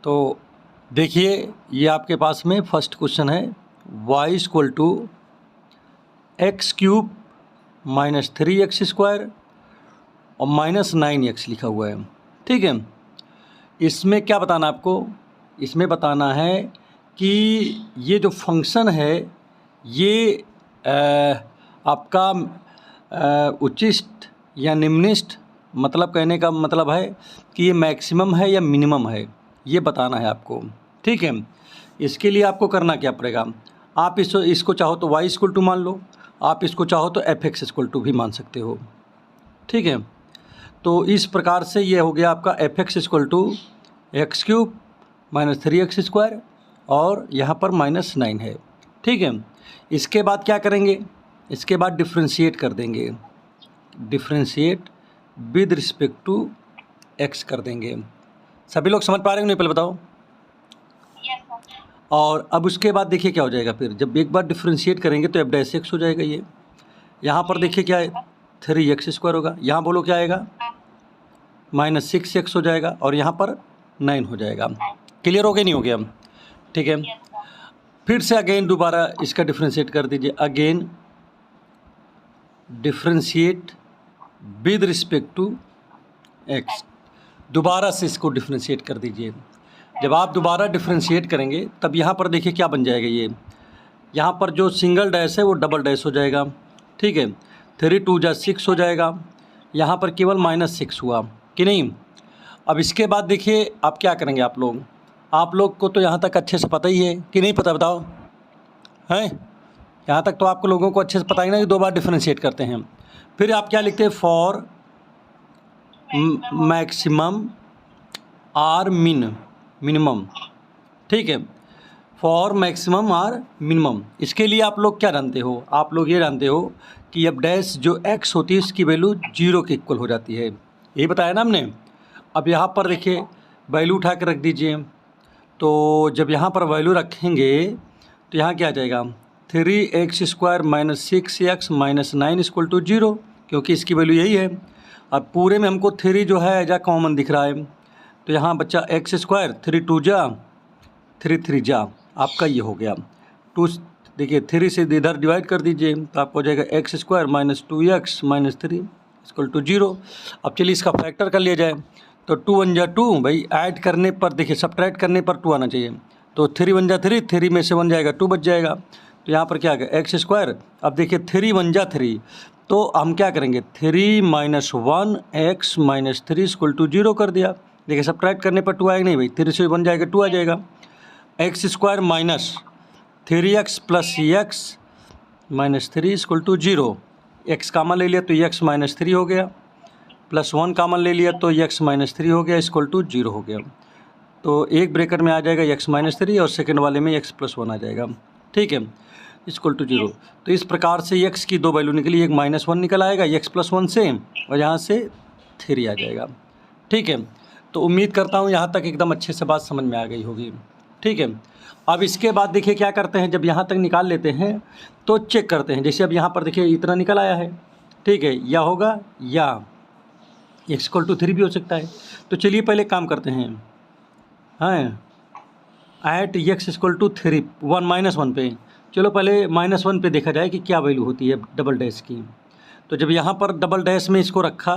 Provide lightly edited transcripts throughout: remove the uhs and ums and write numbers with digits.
तो देखिए, ये आपके पास में फर्स्ट क्वेश्चन है, y equal to x cube minus 3x² और माइनस 9x लिखा हुआ है। ठीक है, इसमें क्या बताना आपको, इसमें बताना है कि ये जो फंक्शन है ये आपका उच्चिष्ट या निम्निष्ट, मतलब कहने का मतलब है कि ये मैक्सिमम है या मिनिमम है, ये बताना है आपको। ठीक है, इसके लिए आपको करना क्या पड़ेगा, आप इसको चाहो तो y इक्वल टू मान लो, आप इसको चाहो तो fx इक्वल टू भी मान सकते हो। ठीक है, तो इस प्रकार से ये हो गया आपका fx equal to x cube minus 3x² और यहाँ पर माइनस 9 है। ठीक है, इसके बाद क्या करेंगे, इसके बाद डिफ्रेंशिएट कर देंगे, differentiate with respect to x कर देंगे। सभी लोग समझ पा रहे हो नहीं, पहले बताओ। और अब उसके बाद देखिए क्या हो जाएगा, फिर जब एक बार डिफ्रेंशिएट करेंगे तो f' हो जाएगा। ये यहाँ पर देखिए क्या है, 3x² होगा, यहाँ बोलो क्या आएगा, माइनस 6x हो जाएगा और यहाँ पर 9 हो जाएगा। क्लियर हो गया नहीं हो गया? ठीक है, फिर से अगेन दोबारा इसका डिफ्रेंशिएट कर दीजिए, again differentiate with respect to x, दोबारा से इसको डिफ्रेंशिएट कर दीजिए। जब आप दोबारा डिफ्रेंशिएट करेंगे तब यहाँ पर देखिए क्या बन जाएगा, ये यहाँ पर जो सिंगल डैश है वो डबल डैश हो जाएगा। ठीक है, 3 2 जा 6 हो जाएगा, यहाँ पर केवल माइनस 6 हुआ कि नहीं। अब इसके बाद देखिए आप क्या करेंगे, आप लोग को तो यहाँ तक अच्छे से पता ही है कि नहीं पता, बताओ हैं? यहाँ तक तो आपको लोगों को अच्छे से पता ही ना कि दो बार डिफ्रेंशिएट करते हैं। फिर आप क्या लिखते हैं, फॉर मैक्सिमम आर मिनिमम। ठीक है, फॉर मैक्सिमम आर मिनिमम, इसके लिए आप लोग क्या जानते हो, आप लोग ये जानते हो कि अब डैश जो x होती है इसकी वैल्यू 0 के इक्वल हो जाती है, यही बताया ना हमने। अब यहाँ पर देखिए वैल्यू उठा कर रख दीजिए, तो जब यहाँ पर वैल्यू रखेंगे तो यहाँ क्या आ जाएगा, 3x² minus 6x minus 9 equal to 0, क्योंकि इसकी वैल्यू यही है। अब पूरे में हमको 3 जो है एजा कॉमन दिख रहा है, तो यहाँ बच्चा x², 3 2 जा 3 3 जा, आपका ये हो गया 2। देखिए 3 से इधर डिवाइड कर दीजिए तो आपको हो जाएगा x² minus 2x minus 3 equal to 0। अब चलिए इसका फैक्टर कर लिया जाए, तो 2 1 जा 2, भाई ऐड करने पर देखिए सब्ट्रैक्ट करने पर 2 आना चाहिए, तो 3 1 जा 3, 3 में से 1 जाएगा 2 बच जाएगा, तो यहाँ पर क्या आ गया x²। अब देखिए 3 1 जा 3, तो हम क्या करेंगे, 3 minus 1x minus 3 equal to 0 कर दिया। देखिए सब्ट्रैक्ट करने पर 2 आएगा नहीं भाई, 3 से 1 जाएगा 2 आ जाएगा, x² minus 3x plus x minus 3 equal to 0। x common ले लिया तो x माइनस 3 हो गया, प्लस 1 कामन ले लिया तो x माइनस 3 हो गया, इक्वल टू 0 हो गया। तो एक ब्रैकेट में आ जाएगा x माइनस 3 और सेकेंड वाले में x प्लस 1 आ जाएगा। ठीक है, इक्वल टू 0। तो इस प्रकार से x की दो वैल्यू निकली, एक माइनस 1 निकल आएगा x प्लस 1 से, और यहाँ से 3 आ जाएगा। ठीक है, तो उम्मीद करता हूँ यहाँ तक एकदम अच्छे से बात समझ में आ गई होगी। ठीक है, अब इसके बाद देखिए क्या करते हैं, जब यहाँ तक निकाल लेते हैं तो चेक करते हैं। जैसे अब यहाँ पर देखिए इतना निकल आया है, ठीक है, या होगा या x इक्वल टू 3 भी हो सकता है। तो चलिए पहले काम करते हैं, हाँ, at x equal to 3 1 minus 1 पे, चलो पहले माइनस 1 पे देखा जाए कि क्या वैल्यू होती है डबल डैश की। तो जब यहाँ पर डबल डैश में इसको रखा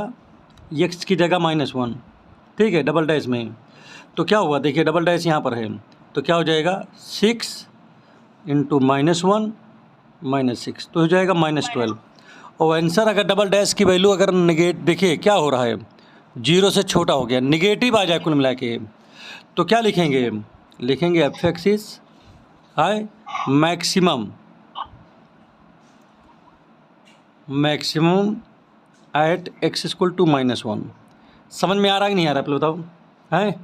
x की जगह -1, ठीक है, डबल डैश में, तो क्या हुआ, देखिए डबल डैश यहाँ पर है, तो क्या हो जाएगा 6 इंटू -1 -6, तो हो जाएगा -12। और आंसर अगर डबल डैश की वैल्यू अगर देखिए क्या हो रहा है, 0 से छोटा हो गया, निगेटिव आ जाए कुल मिला के, तो क्या लिखेंगे, लिखेंगे f(x) is maximum at x equal to -1। समझ में आ रहा है कि नहीं आ रहा है, बताओ, है?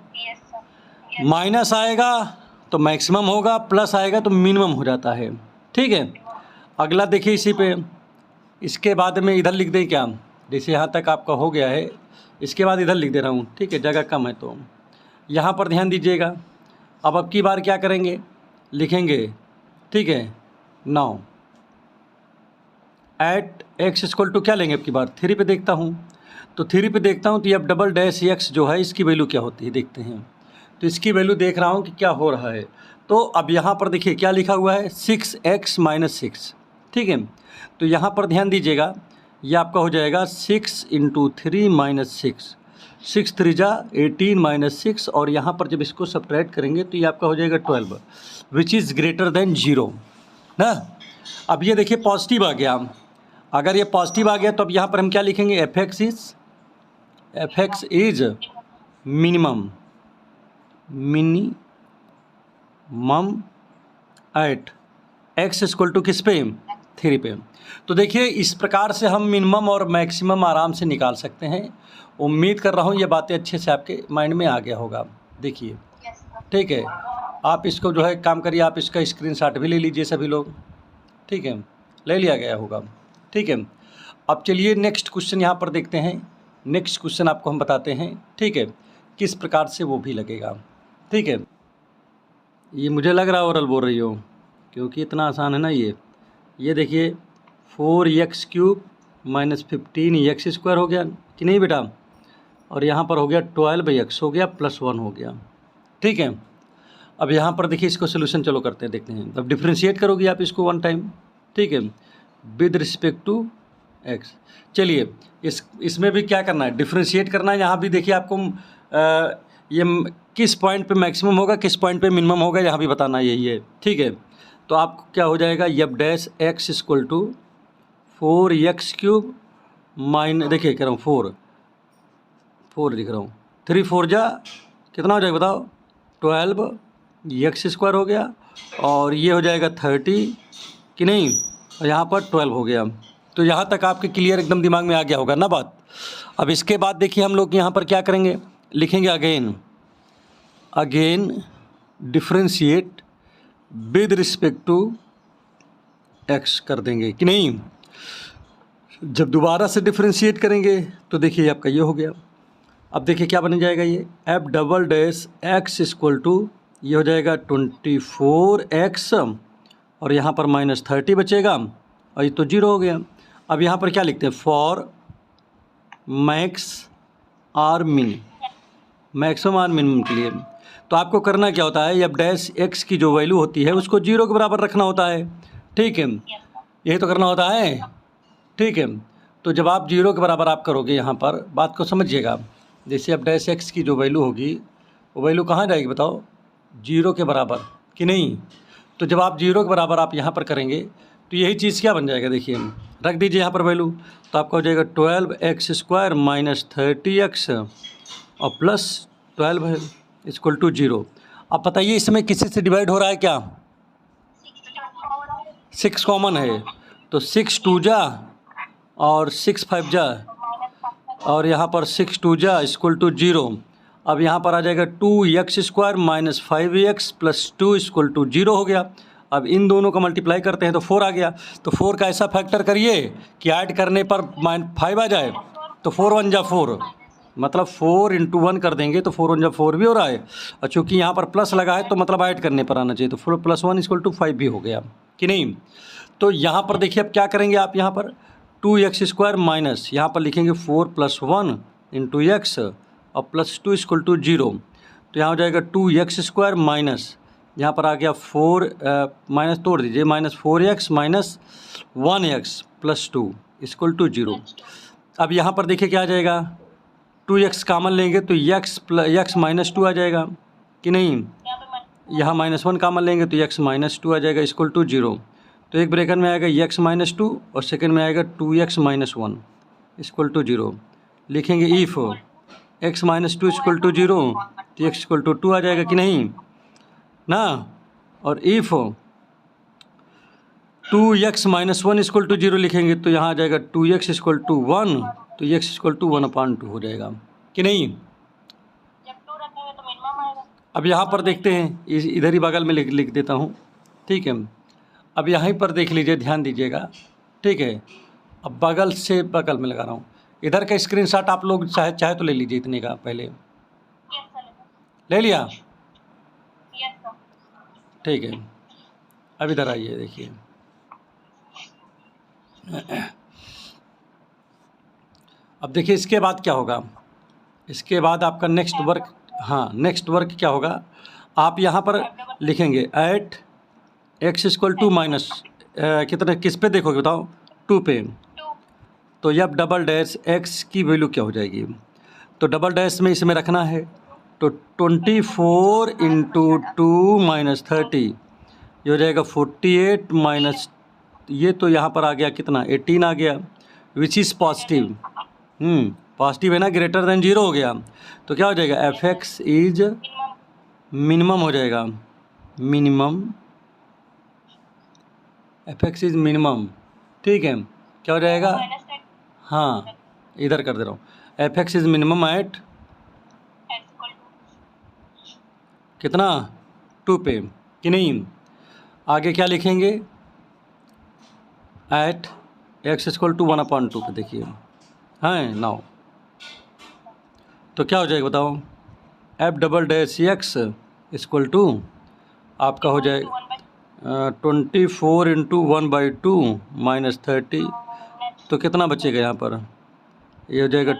माइनस आएगा तो मैक्सिमम होगा, प्लस आएगा तो मिनिमम हो जाता है। ठीक है, अगला देखिए इसी पे, इसके बाद में इधर लिख दें क्या, जैसे यहाँ तक आपका हो गया है, इसके बाद इधर लिख दे रहा हूँ। ठीक है, जगह कम है तो यहाँ पर ध्यान दीजिएगा। अब की बार क्या करेंगे, लिखेंगे, ठीक है, now at x equal to क्या लेंगे, अब की बार 3 पे देखता हूँ, तो 3 पे देखता हूँ तो एफ डबल डैश एक्स जो है इसकी वैल्यू क्या होती है देखते हैं। तो इसकी वैल्यू देख रहा हूँ कि क्या हो रहा है। तो अब यहाँ पर देखिए क्या लिखा हुआ है 6x माइनस 6, ठीक है। तो यहाँ पर ध्यान दीजिएगा, ये आपका हो जाएगा 6 इंटू 3 माइनस 6, 6 3 जा 18 माइनस 6, और यहाँ पर जब इसको सब्ट्रैक्ट करेंगे तो ये आपका हो जाएगा 12, विच इज़ ग्रेटर देन 0 ना। अब ये देखिए पॉजिटिव आ गया, अगर ये पॉजिटिव आ गया तो अब यहाँ पर हम क्या लिखेंगे, f x is minimum at x equal to किस पे, 3 पे। तो देखिए इस प्रकार से हम मिनिमम और मैक्सिमम आराम से निकाल सकते हैं। उम्मीद कर रहा हूँ ये बातें अच्छे से आपके माइंड में आ गया होगा। देखिए ठीक है, आप इसको जो है काम करिए, आप इसका स्क्रीनशॉट भी ले लीजिए सभी लोग, ठीक है, ले लिया गया होगा, ठीक है। अब चलिए नेक्स्ट क्वेश्चन यहाँ पर देखते हैं। नेक्स्ट क्वेश्चन आपको हम बताते हैं, ठीक है, किस प्रकार से वो भी लगेगा, ठीक है। ये मुझे लग रहा है ओरल बोल रही हो, क्योंकि इतना आसान है ना ये देखिए 4x³ माइनस 15x² हो गया कि नहीं बेटा, और यहाँ पर हो गया 12x हो गया प्लस 1 हो गया, ठीक है। अब यहाँ पर देखिए इसको सोल्यूशन चलो करते हैं, देखते हैं। अब डिफ्रेंशिएट करोगे आप इसको वन टाइम, ठीक है, विद रिस्पेक्ट टू एक्स। चलिए इसमें भी क्या करना है, डिफ्रेंशिएट करना है। यहाँ भी देखिए आपको ये किस पॉइंट पे मैक्सिमम होगा, किस पॉइंट पे मिनिमम होगा, यहाँ भी बताना यही है, ठीक है। तो आपको क्या हो जाएगा, f dash x equal to 4x³ माइन, देखिए कह रहा हूँ 4 लिख रहा हूँ, 3 4 जा कितना हो जाएगा बताओ, 12x² हो गया, और ये हो जाएगा 30 कि नहीं, और यहाँ पर 12 हो गया। तो यहाँ तक आपके क्लियर एकदम दिमाग में आ गया होगा ना बात। अब इसके बाद देखिए हम लोग यहाँ पर क्या करेंगे, लिखेंगे again differentiate with respect to x कर देंगे कि नहीं। जब दोबारा से डिफ्रेंशिएट करेंगे तो देखिए आपका ये हो गया। अब देखिए क्या बन जाएगा, ये f double dash x equal to ये हो जाएगा 24x, और यहाँ पर माइनस 30 बचेगा, और ये तो 0 हो गया। अब यहाँ पर क्या लिखते हैं, फॉर मैक्स आर मिन, मैक्सिमम आर मिनिमम के लिए। तो आपको करना क्या होता है, एफ डैश एक्स की जो वैल्यू होती है उसको 0 के बराबर रखना होता है, ठीक है, यही तो करना होता है, ठीक है। तो जब आप 0 के बराबर आप करोगे, यहाँ पर बात को समझिएगा, जैसे एफ डैश एक्स की जो वैल्यू होगी वो वैल्यू कहाँ जाएगी बताओ, 0 के बराबर कि नहीं। तो जब आप 0 के बराबर आप यहाँ पर करेंगे तो यही चीज़ क्या बन जाएगा, देखिए रख दीजिए यहाँ पर वैल्यू, तो आपका हो जाएगा 12x² माइनस 30x और प्लस 12 है इक्वल टू 0। अब बताइए इसमें किसी से डिवाइड हो रहा है क्या, 6 कॉमन है, तो 6 2 जा और 6 5 जा, और यहाँ पर 6 2 जा इक्वल टू 0। अब यहाँ पर आ जाएगा 2x² minus 5x plus 2 equal to 0 हो गया। अब इन दोनों का मल्टीप्लाई करते हैं तो 4 आ गया। तो 4 का ऐसा फैक्टर करिए कि ऐड करने पर 5 आ जाए, तो 4 1 जा 4, मतलब 4 इंटू 1 कर देंगे तो 4 1 जा 4 भी हो रहा है, और चूँकि यहाँ पर प्लस लगा है तो मतलब ऐड करने पर आना चाहिए, तो 4 + 1 इक्वल टू 5 भी हो गया कि नहीं। तो यहाँ पर देखिए अब क्या करेंगे आप, यहाँ पर 2x² माइनस यहाँ पर लिखेंगे 4 + 1 इंटू एक्स और प्लस 2 इक्वल टू 0। तो यहाँ हो जाएगा 2x² माइनस यहाँ पर आ गया 4 माइनस तोड़ दीजिए, minus 4x minus 1x plus 2 equal to 0। अब यहाँ पर देखिए क्या आ जाएगा, 2x कामन लेंगे तो x माइनस 2 आ जाएगा कि नहीं, यहाँ -1 कामन लेंगे तो x माइनस 2 आ जाएगा इक्वल टू 0। तो एक ब्रैकेट में आएगा x माइनस 2 और सेकेंड में आएगा 2x माइनस 1 इक्वल टू 0। लिखेंगे if x minus 2 equal to 0 तो x इक्वल टू 2 आ जाएगा कि नहीं ना, और if 2x minus 1 equal to 0 लिखेंगे तो यहाँ आ जाएगा 2x इक्वल टू 1, तो x इक्वल टू 1/2 हो जाएगा कि नहीं। अब यहाँ पर देखते हैं, इधर ही बगल में लिख देता हूँ, ठीक है। अब यहीं पर देख लीजिए, ध्यान दीजिएगा, ठीक है। अब बगल से बगल में लगा रहा हूँ, इधर का स्क्रीनशॉट आप लोग चाहे तो ले लीजिए, इतने का पहले ले लिया, ठीक है। अब इधर आइए, देखिए अब देखिए इसके बाद क्या होगा, इसके बाद आपका नेक्स्ट वर्क, हाँ नेक्स्ट वर्क क्या होगा, आप यहाँ पर लिखेंगे at x equal to minus कितने, किस पे देखोगे बताओ, 2 पे। तो अब डबल डैश एक्स की वैल्यू क्या हो जाएगी, तो डबल डैश में इसमें रखना है, तो 24 इंटू 2 माइनस 30 ये हो जाएगा 48 माइनस, ये तो यहाँ पर आ गया कितना 18 आ गया, विच इज़ पॉजिटिव, पॉजिटिव है ना, ग्रेटर देन 0 हो गया। तो क्या हो जाएगा, एफ एक्स इज मिनिमम हो जाएगा, minimum, F x is minimum, ठीक है। क्या हो जाएगा, हाँ इधर कर दे रहा हूँ, f x is minimum at कितना 2 पे, कि नहीं। आगे क्या लिखेंगे, एट एक्स इक्वल टू 1/2 पे देखिए, हैं नाउ तो क्या हो जाएगा बताओ, f double dash x equal to आपका हो जाएगा 24 इंटू 1/2 माइनस 30, तो कितना बचेगा यहाँ पर, ये हो जाएगा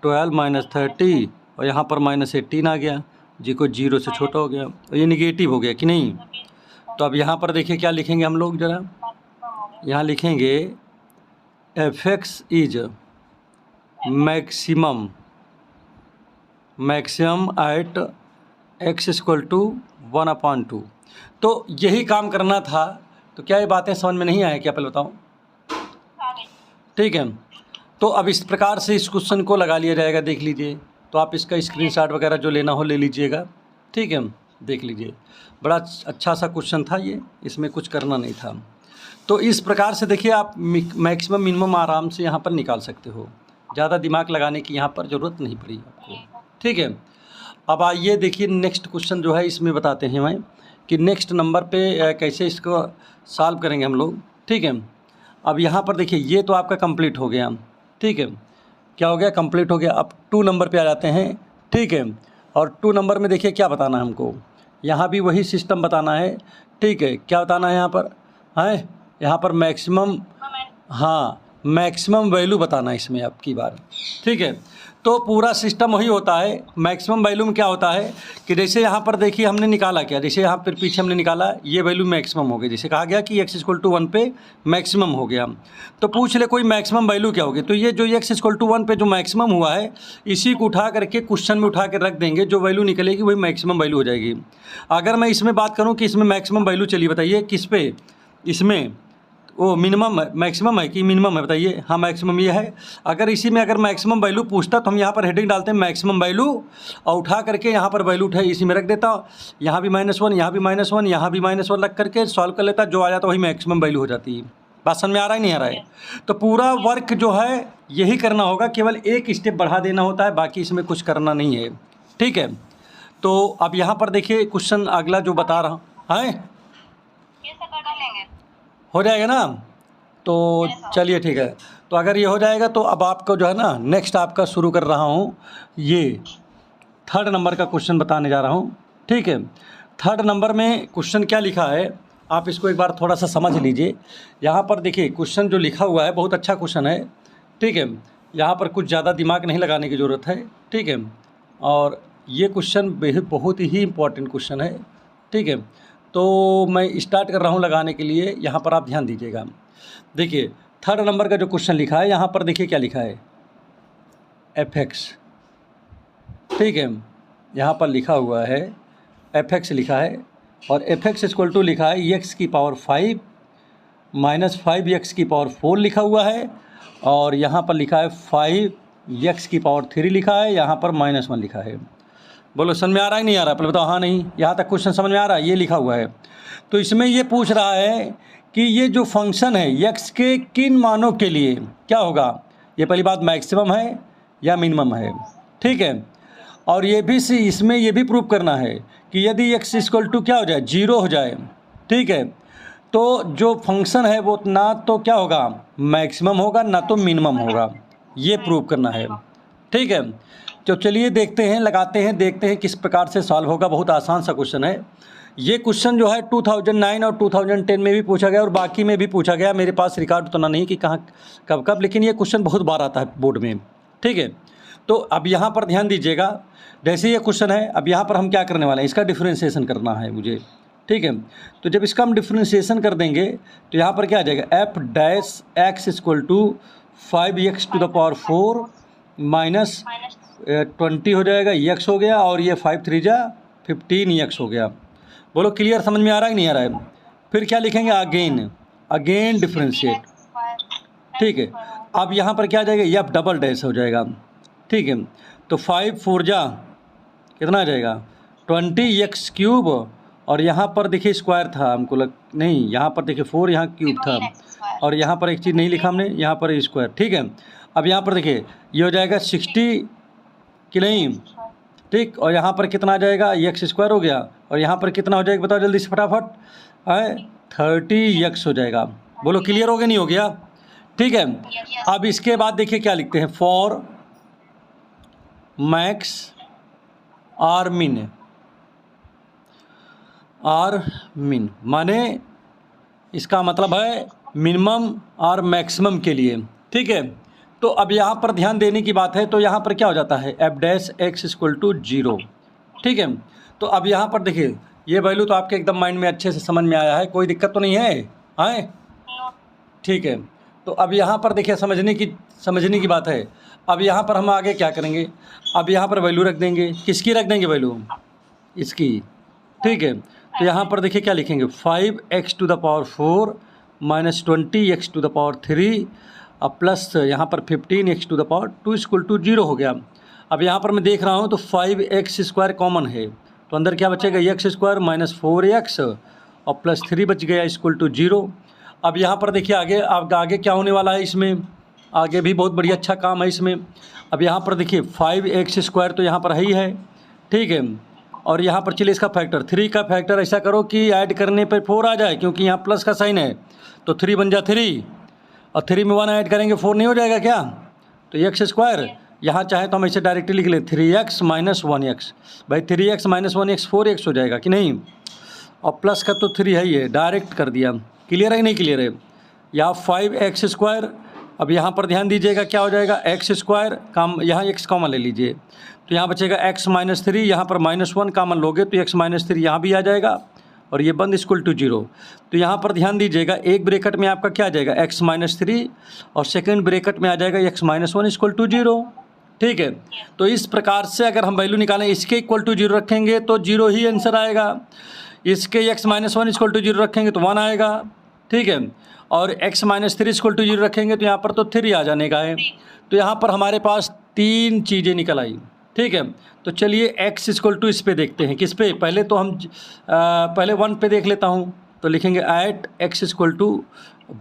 12 माइनस 30 और यहाँ पर माइनस 18 आ गया, जी को 0 से छोटा हो गया, और ये निगेटिव हो गया कि नहीं। तो अब यहाँ पर देखिए क्या लिखेंगे हम लोग ज़रा, यहाँ लिखेंगे f x is maximum, maximum at x equal to 1/2। तो यही काम करना था। तो क्या ये बातें समझ में नहीं आए क्या, पहले बताओ, ठीक है। तो अब इस प्रकार से इस क्वेश्चन को लगा लिया जाएगा, देख लीजिए। तो आप इसका स्क्रीनशॉट वगैरह जो लेना हो ले लीजिएगा, ठीक है, देख लीजिए। बड़ा अच्छा सा क्वेश्चन था ये, इसमें कुछ करना नहीं था। तो इस प्रकार से देखिए आप मैक्सिमम मिनिमम आराम से यहाँ पर निकाल सकते हो, ज़्यादा दिमाग लगाने की यहाँ पर ज़रूरत नहीं पड़ी आपको, ठीक है। अब आइए देखिए नेक्स्ट क्वेश्चन जो है इसमें बताते हैं मैं कि नेक्स्ट नंबर पे कैसे इसको सॉल्व करेंगे हम लोग, ठीक है। अब यहाँ पर देखिए ये तो आपका कंप्लीट हो गया, ठीक है, क्या हो गया, कंप्लीट हो गया। अब 2 नंबर पे आ जाते हैं, ठीक है। और 2 नंबर में देखिए क्या बताना है हमको, यहाँ भी वही सिस्टम बताना है, ठीक है। क्या बताना है यहाँ पर, है यहाँ पर मैक्सिमम, हाँ मैक्सिमम वैल्यू बताना है इसमें अब की बार, ठीक है। तो पूरा सिस्टम वही होता है। मैक्सिमम वैल्यू में क्या होता है कि जैसे यहाँ पर देखिए हमने निकाला क्या, जैसे यहाँ पर पीछे हमने निकाला ये वैल्यू मैक्सिमम हो गई, जैसे कहा गया कि x इक्वल टू 1 पे मैक्सिमम हो गया। तो पूछ ले कोई मैक्सिमम वैल्यू क्या होगी, तो ये जो x इक्वल टू 1 पे जो मैक्सिमम हुआ है इसी को उठा करके क्वेश्चन में उठा कर रख देंगे, जो वैल्यू निकलेगी वही मैक्सिमम वैल्यू हो जाएगी। अगर मैं इसमें बात करूँ कि इसमें मैक्सिमम वैल्यू चलिए बताइए किस पे, इसमें वो मिनिमम मैक्सिमम है कि मिनिमम है बताइए, हाँ मैक्सिमम ये है। अगर इसी में अगर मैक्सिमम वैल्यू पूछता तो हम यहाँ पर हेडिंग डालते हैं मैक्सिमम वैल्यू, और उठा करके यहाँ पर वैल्यू उठाए इसी में रख देता, यहाँ भी -1 यहाँ भी -1 यहाँ भी -1 रख करके सॉल्व कर लेता, जो आ जाता वही मैक्सिमम वैल्यू हो जाती है। बात समझ में आ रहा है नहीं आ रहा है। तो पूरा वर्क जो है यही करना होगा, केवल एक स्टेप बढ़ा देना होता है, बाकी इसमें कुछ करना नहीं है, ठीक है। तो अब यहाँ पर देखिए क्वेश्चन अगला जो बता रहा है हो जाएगा ना, तो चलिए ठीक है। तो अगर ये हो जाएगा तो अब आपको जो है ना नेक्स्ट आपका शुरू कर रहा हूँ, ये 3rd नंबर का क्वेश्चन बताने जा रहा हूँ, ठीक है। 3rd नंबर में क्वेश्चन क्या लिखा है आप इसको एक बार थोड़ा सा समझ लीजिए। यहाँ पर देखिए क्वेश्चन जो लिखा हुआ है बहुत अच्छा क्वेश्चन है, ठीक है। यहाँ पर कुछ ज़्यादा दिमाग नहीं लगाने की ज़रूरत है, ठीक है। और ये क्वेश्चन बहुत ही इम्पोर्टेंट क्वेश्चन है, ठीक है। तो मैं स्टार्ट कर रहा हूँ लगाने के लिए, यहाँ पर आप ध्यान दीजिएगा। देखिए 3rd नंबर का जो क्वेश्चन लिखा है यहाँ पर देखिए क्या लिखा है, एफ एक्स, ठीक है। यहाँ पर लिखा हुआ है एफ एक्स लिखा है, और एफ एक्स इक्वल टू लिखा है एक्स की पावर 5 माइनस 5x की पावर 4 लिखा हुआ है, और यहाँ पर लिखा है 5x की पावर 3 लिखा है, यहाँ पर -1 लिखा है। बोलो समझ में आ रहा है नहीं आ रहा, पहले बताओ हाँ नहीं, यहाँ तक क्वेश्चन समझ में आ रहा है, ये लिखा हुआ है। तो इसमें ये पूछ रहा है कि ये जो फंक्शन है x के किन मानों के लिए क्या होगा, ये पहली बात मैक्सिमम है या मिनिमम है, ठीक है। और ये भी इसमें ये भी प्रूव करना है कि यदि x इक्वल टू क्या हो जाए 0 हो जाए, ठीक है, तो जो फंक्शन है वो ना तो क्या होगा मैक्सिमम होगा ना तो मिनिमम होगा, ये प्रूव करना है, ठीक है। तो चलिए देखते हैं, लगाते हैं, देखते हैं किस प्रकार से सॉल्व होगा। बहुत आसान सा क्वेश्चन है ये। क्वेश्चन जो है 2009 और 2010 में भी पूछा गया और बाकी में भी पूछा गया। मेरे पास रिकॉर्ड उतना नहीं कि कहाँ कब, लेकिन ये क्वेश्चन बहुत बार आता है बोर्ड में, ठीक है। तो अब यहाँ पर ध्यान दीजिएगा, जैसे ये क्वेश्चन है, अब यहाँ पर हम क्या करने वाले हैं, इसका डिफ्रेंशिएशन करना है मुझे, ठीक है। तो जब इसका हम डिफ्रेंशिएशन कर देंगे तो यहाँ पर क्या आ जाएगा, f dash x equal to 5x to the power 4 minus 20 हो जाएगा, एक्स हो गया, और ये 5 3 जा 15x हो गया। बोलो क्लियर, समझ में आ रहा है कि नहीं आ रहा है? फिर क्या लिखेंगे, अगेन डिफ्रेंशिएट, ठीक है। अब यहाँ पर क्या आ जाएगा, एफ डबल डैश हो जाएगा, ठीक है। तो 5 4 जा कितना आ जाएगा 20x क्यूब, और यहाँ पर देखिए स्क्वायर था, हमको नहीं, यहाँ पर देखिए 4 यहाँ क्यूब था, और यहाँ पर एक चीज़ नहीं लिखा हमने, यहाँ पर स्क्वायर, ठीक है। अब यहाँ पर देखिए ये हो जाएगा 60 कि नहीं, ठीक, और यहाँ पर कितना आ जाएगा, एक्स स्क्वायर हो गया, और यहाँ पर कितना हो जाएगा बताओ जल्दी से फटाफट, है 30x हो जाएगा। बोलो क्लियर हो गया नहीं हो गया? ठीक है। अब इसके बाद देखिए क्या लिखते हैं, फॉर मैक्स आर मिन, माने इसका मतलब है मिनिमम और मैक्सिमम के लिए, ठीक है। तो अब यहाँ पर ध्यान देने की बात है, तो यहाँ पर क्या हो जाता है, f dash x equal to 0, ठीक है। तो अब यहाँ पर देखिए ये वैल्यू तो आपके एकदम माइंड में अच्छे से समझ में आया है, कोई दिक्कत तो नहीं है, आए, ठीक है। तो अब यहाँ पर देखिए समझने की बात है। अब यहाँ पर हम आगे क्या करेंगे, अब यहाँ पर वैल्यू रख देंगे, किसकी रख देंगे वैल्यू, इसकी, ठीक है। तो यहाँ पर देखिए क्या लिखेंगे, 5x to the power 4 minus 20x to the power 3 अब प्लस यहाँ पर 15x to the power 2 equal to 0 हो गया। अब यहाँ पर मैं देख रहा हूँ तो 5x स्क्वायर कॉमन है, तो अंदर क्या बचेगा, एक्स स्क्वायर माइनस 4x और प्लस 3 बच गया इक्वल टू 0। अब यहाँ पर देखिए आगे क्या होने वाला है, इसमें आगे भी बहुत बढ़िया अच्छा काम है इसमें। अब यहाँ पर देखिए 5x स्क्वायर तो यहाँ पर है ही है, ठीक है, और यहाँ पर चलिए इसका फैक्टर 3 का फैक्टर ऐसा करो कि ऐड करने पर 4 आ जाए, क्योंकि यहाँ प्लस का साइन है, तो 3 बन जा 3, और 3 में 1 ऐड करेंगे 4 नहीं हो जाएगा क्या, तो एक्स स्क्वायर, यहाँ चाहे तो हम ऐसे डायरेक्टली लिख लें 3x माइनस 1x, भाई 3x माइनस 1x 4x हो जाएगा कि नहीं, और प्लस का तो 3 है ही है, डायरेक्ट कर दिया। क्लियर है कि नहीं क्लियर है? या 5x स्क्वायर, अब यहाँ पर ध्यान दीजिएगा क्या हो जाएगा, एक्स स्क्वायर काम, यहाँ x कॉमन ले लीजिए, तो यहाँ बचेगा x माइनस 3, यहाँ पर -1 कॉमन लोगे तो x माइनस 3 यहाँ भी आ जाएगा, और ये बंद इक्वल टू 0। तो यहाँ पर ध्यान दीजिएगा, एक ब्रैकेट में आपका क्या आ जाएगा, x माइनस 3, और सेकेंड ब्रैकेट में आ जाएगा x माइनस 1 इक्वल टू 0, ठीक है। तो इस प्रकार से अगर हम वैल्यू निकालें, इसके इक्वल टू 0 रखेंगे तो 0 ही आंसर आएगा, इसके x माइनस 1 इक्वल टू 0 रखेंगे तो 1 आएगा, ठीक है, और x माइनस 3 इक्वल टू 0 रखेंगे तो यहाँ पर तो 3 आ जाने का है। तो यहाँ पर हमारे पास 3 चीज़ें निकल आई, ठीक है। तो चलिए x इक्वल टू इस पे देखते हैं, किस पे, पहले तो हम पहले 1 पे देख लेता हूँ, तो लिखेंगे एट x इक्वल टू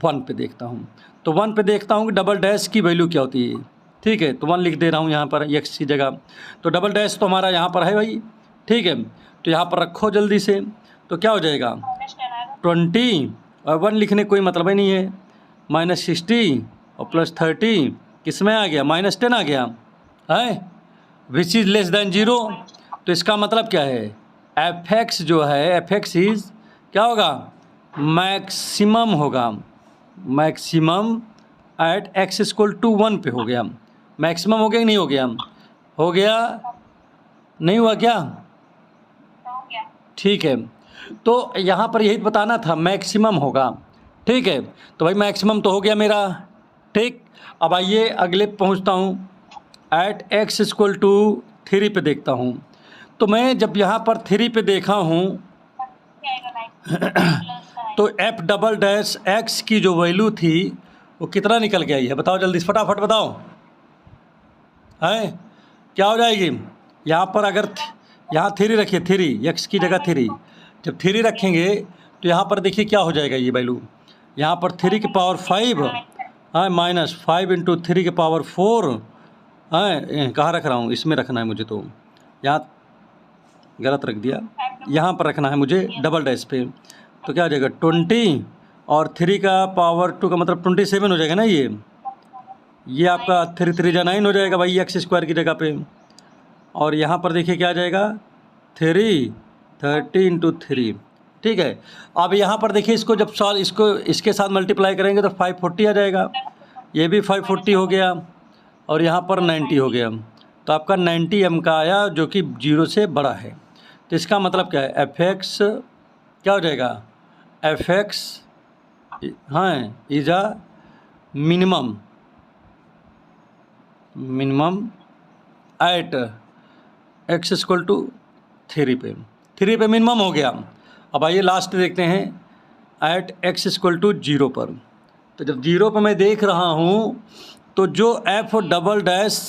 1 पे देखता हूँ, तो 1 पे देखता हूँ कि डबल डैश की वैल्यू क्या होती है, ठीक है, तो 1 लिख दे रहा हूँ यहाँ पर x की जगह, तो डबल डैश तो हमारा यहाँ पर है भाई, ठीक है, तो यहाँ पर रखो जल्दी से, तो क्या हो जाएगा 20, और 1 लिखने कोई मतलब ही नहीं है, -60 और प्लस 30 किस में आ गया, -10 आ गया है, विच इज़ लेस दैन 0। तो इसका मतलब क्या है, एफ जो है, एफ इज़ क्या होगा, मैक्सिमम होगा, maximum at x equal to 1 पे हो गया, मैक्सिमम हो गया कि नहीं हो गया, हो गया नहीं हुआ क्या, ठीक है। तो यहाँ पर यही बताना था मैक्सिमम होगा, ठीक है, तो भाई मैक्सिमम तो हो गया मेरा, ठीक। अब आइए अगले पहुँचता हूँ, एट x इक्वल टू 3 पे देखता हूँ, तो मैं जब यहाँ पर 3 पे देखा हूँ तो एफ डबल डैश एक्स की जो वैल्यू थी वो कितना निकल के आई है, बताओ जल्दी फटाफट बताओ, है क्या हो जाएगी, यहाँ पर अगर यहाँ 3 रखिए, 3 x की जगह 3, जब 3 रखेंगे तो यहाँ पर देखिए क्या हो जाएगा ये वैल्यू, यहाँ पर 3 की पावर 5 है माइनस 5 इंटू 3 की पावर 4 है, कहाँ रख रहा हूँ, इसमें रखना है मुझे, तो यहाँ गलत रख दिया, यहाँ पर रखना है मुझे डबल डैश पे, तो क्या हो जाएगा 20 और 3 का पावर 2 का मतलब 27 हो जाएगा ना, ये आपका 3 3 जा 9 हो जाएगा भाई एक्स स्क्वायर की जगह पे, और यहाँ पर देखिए क्या आ जाएगा 30 इंटू 3, ठीक है। अब यहाँ पर देखिए इसको जब इसके साथ मल्टीप्लाई करेंगे तो 540 आ जाएगा, ये भी 540 हो गया, और यहाँ पर 90 हो गया, तो आपका 90 m का आया जो कि 0 से बड़ा है। तो इसका मतलब क्या है, एफ एक्स क्या हो जाएगा, एफ एक्स हाँ is a minimum at x equal to 3 पे, 3 पे मिनिमम हो गया। अब आइए लास्ट देखते हैं, एट एक्स इक्वल टू 0 पर। तो जब 0 पर मैं देख रहा हूँ तो जो एफ डबल डैश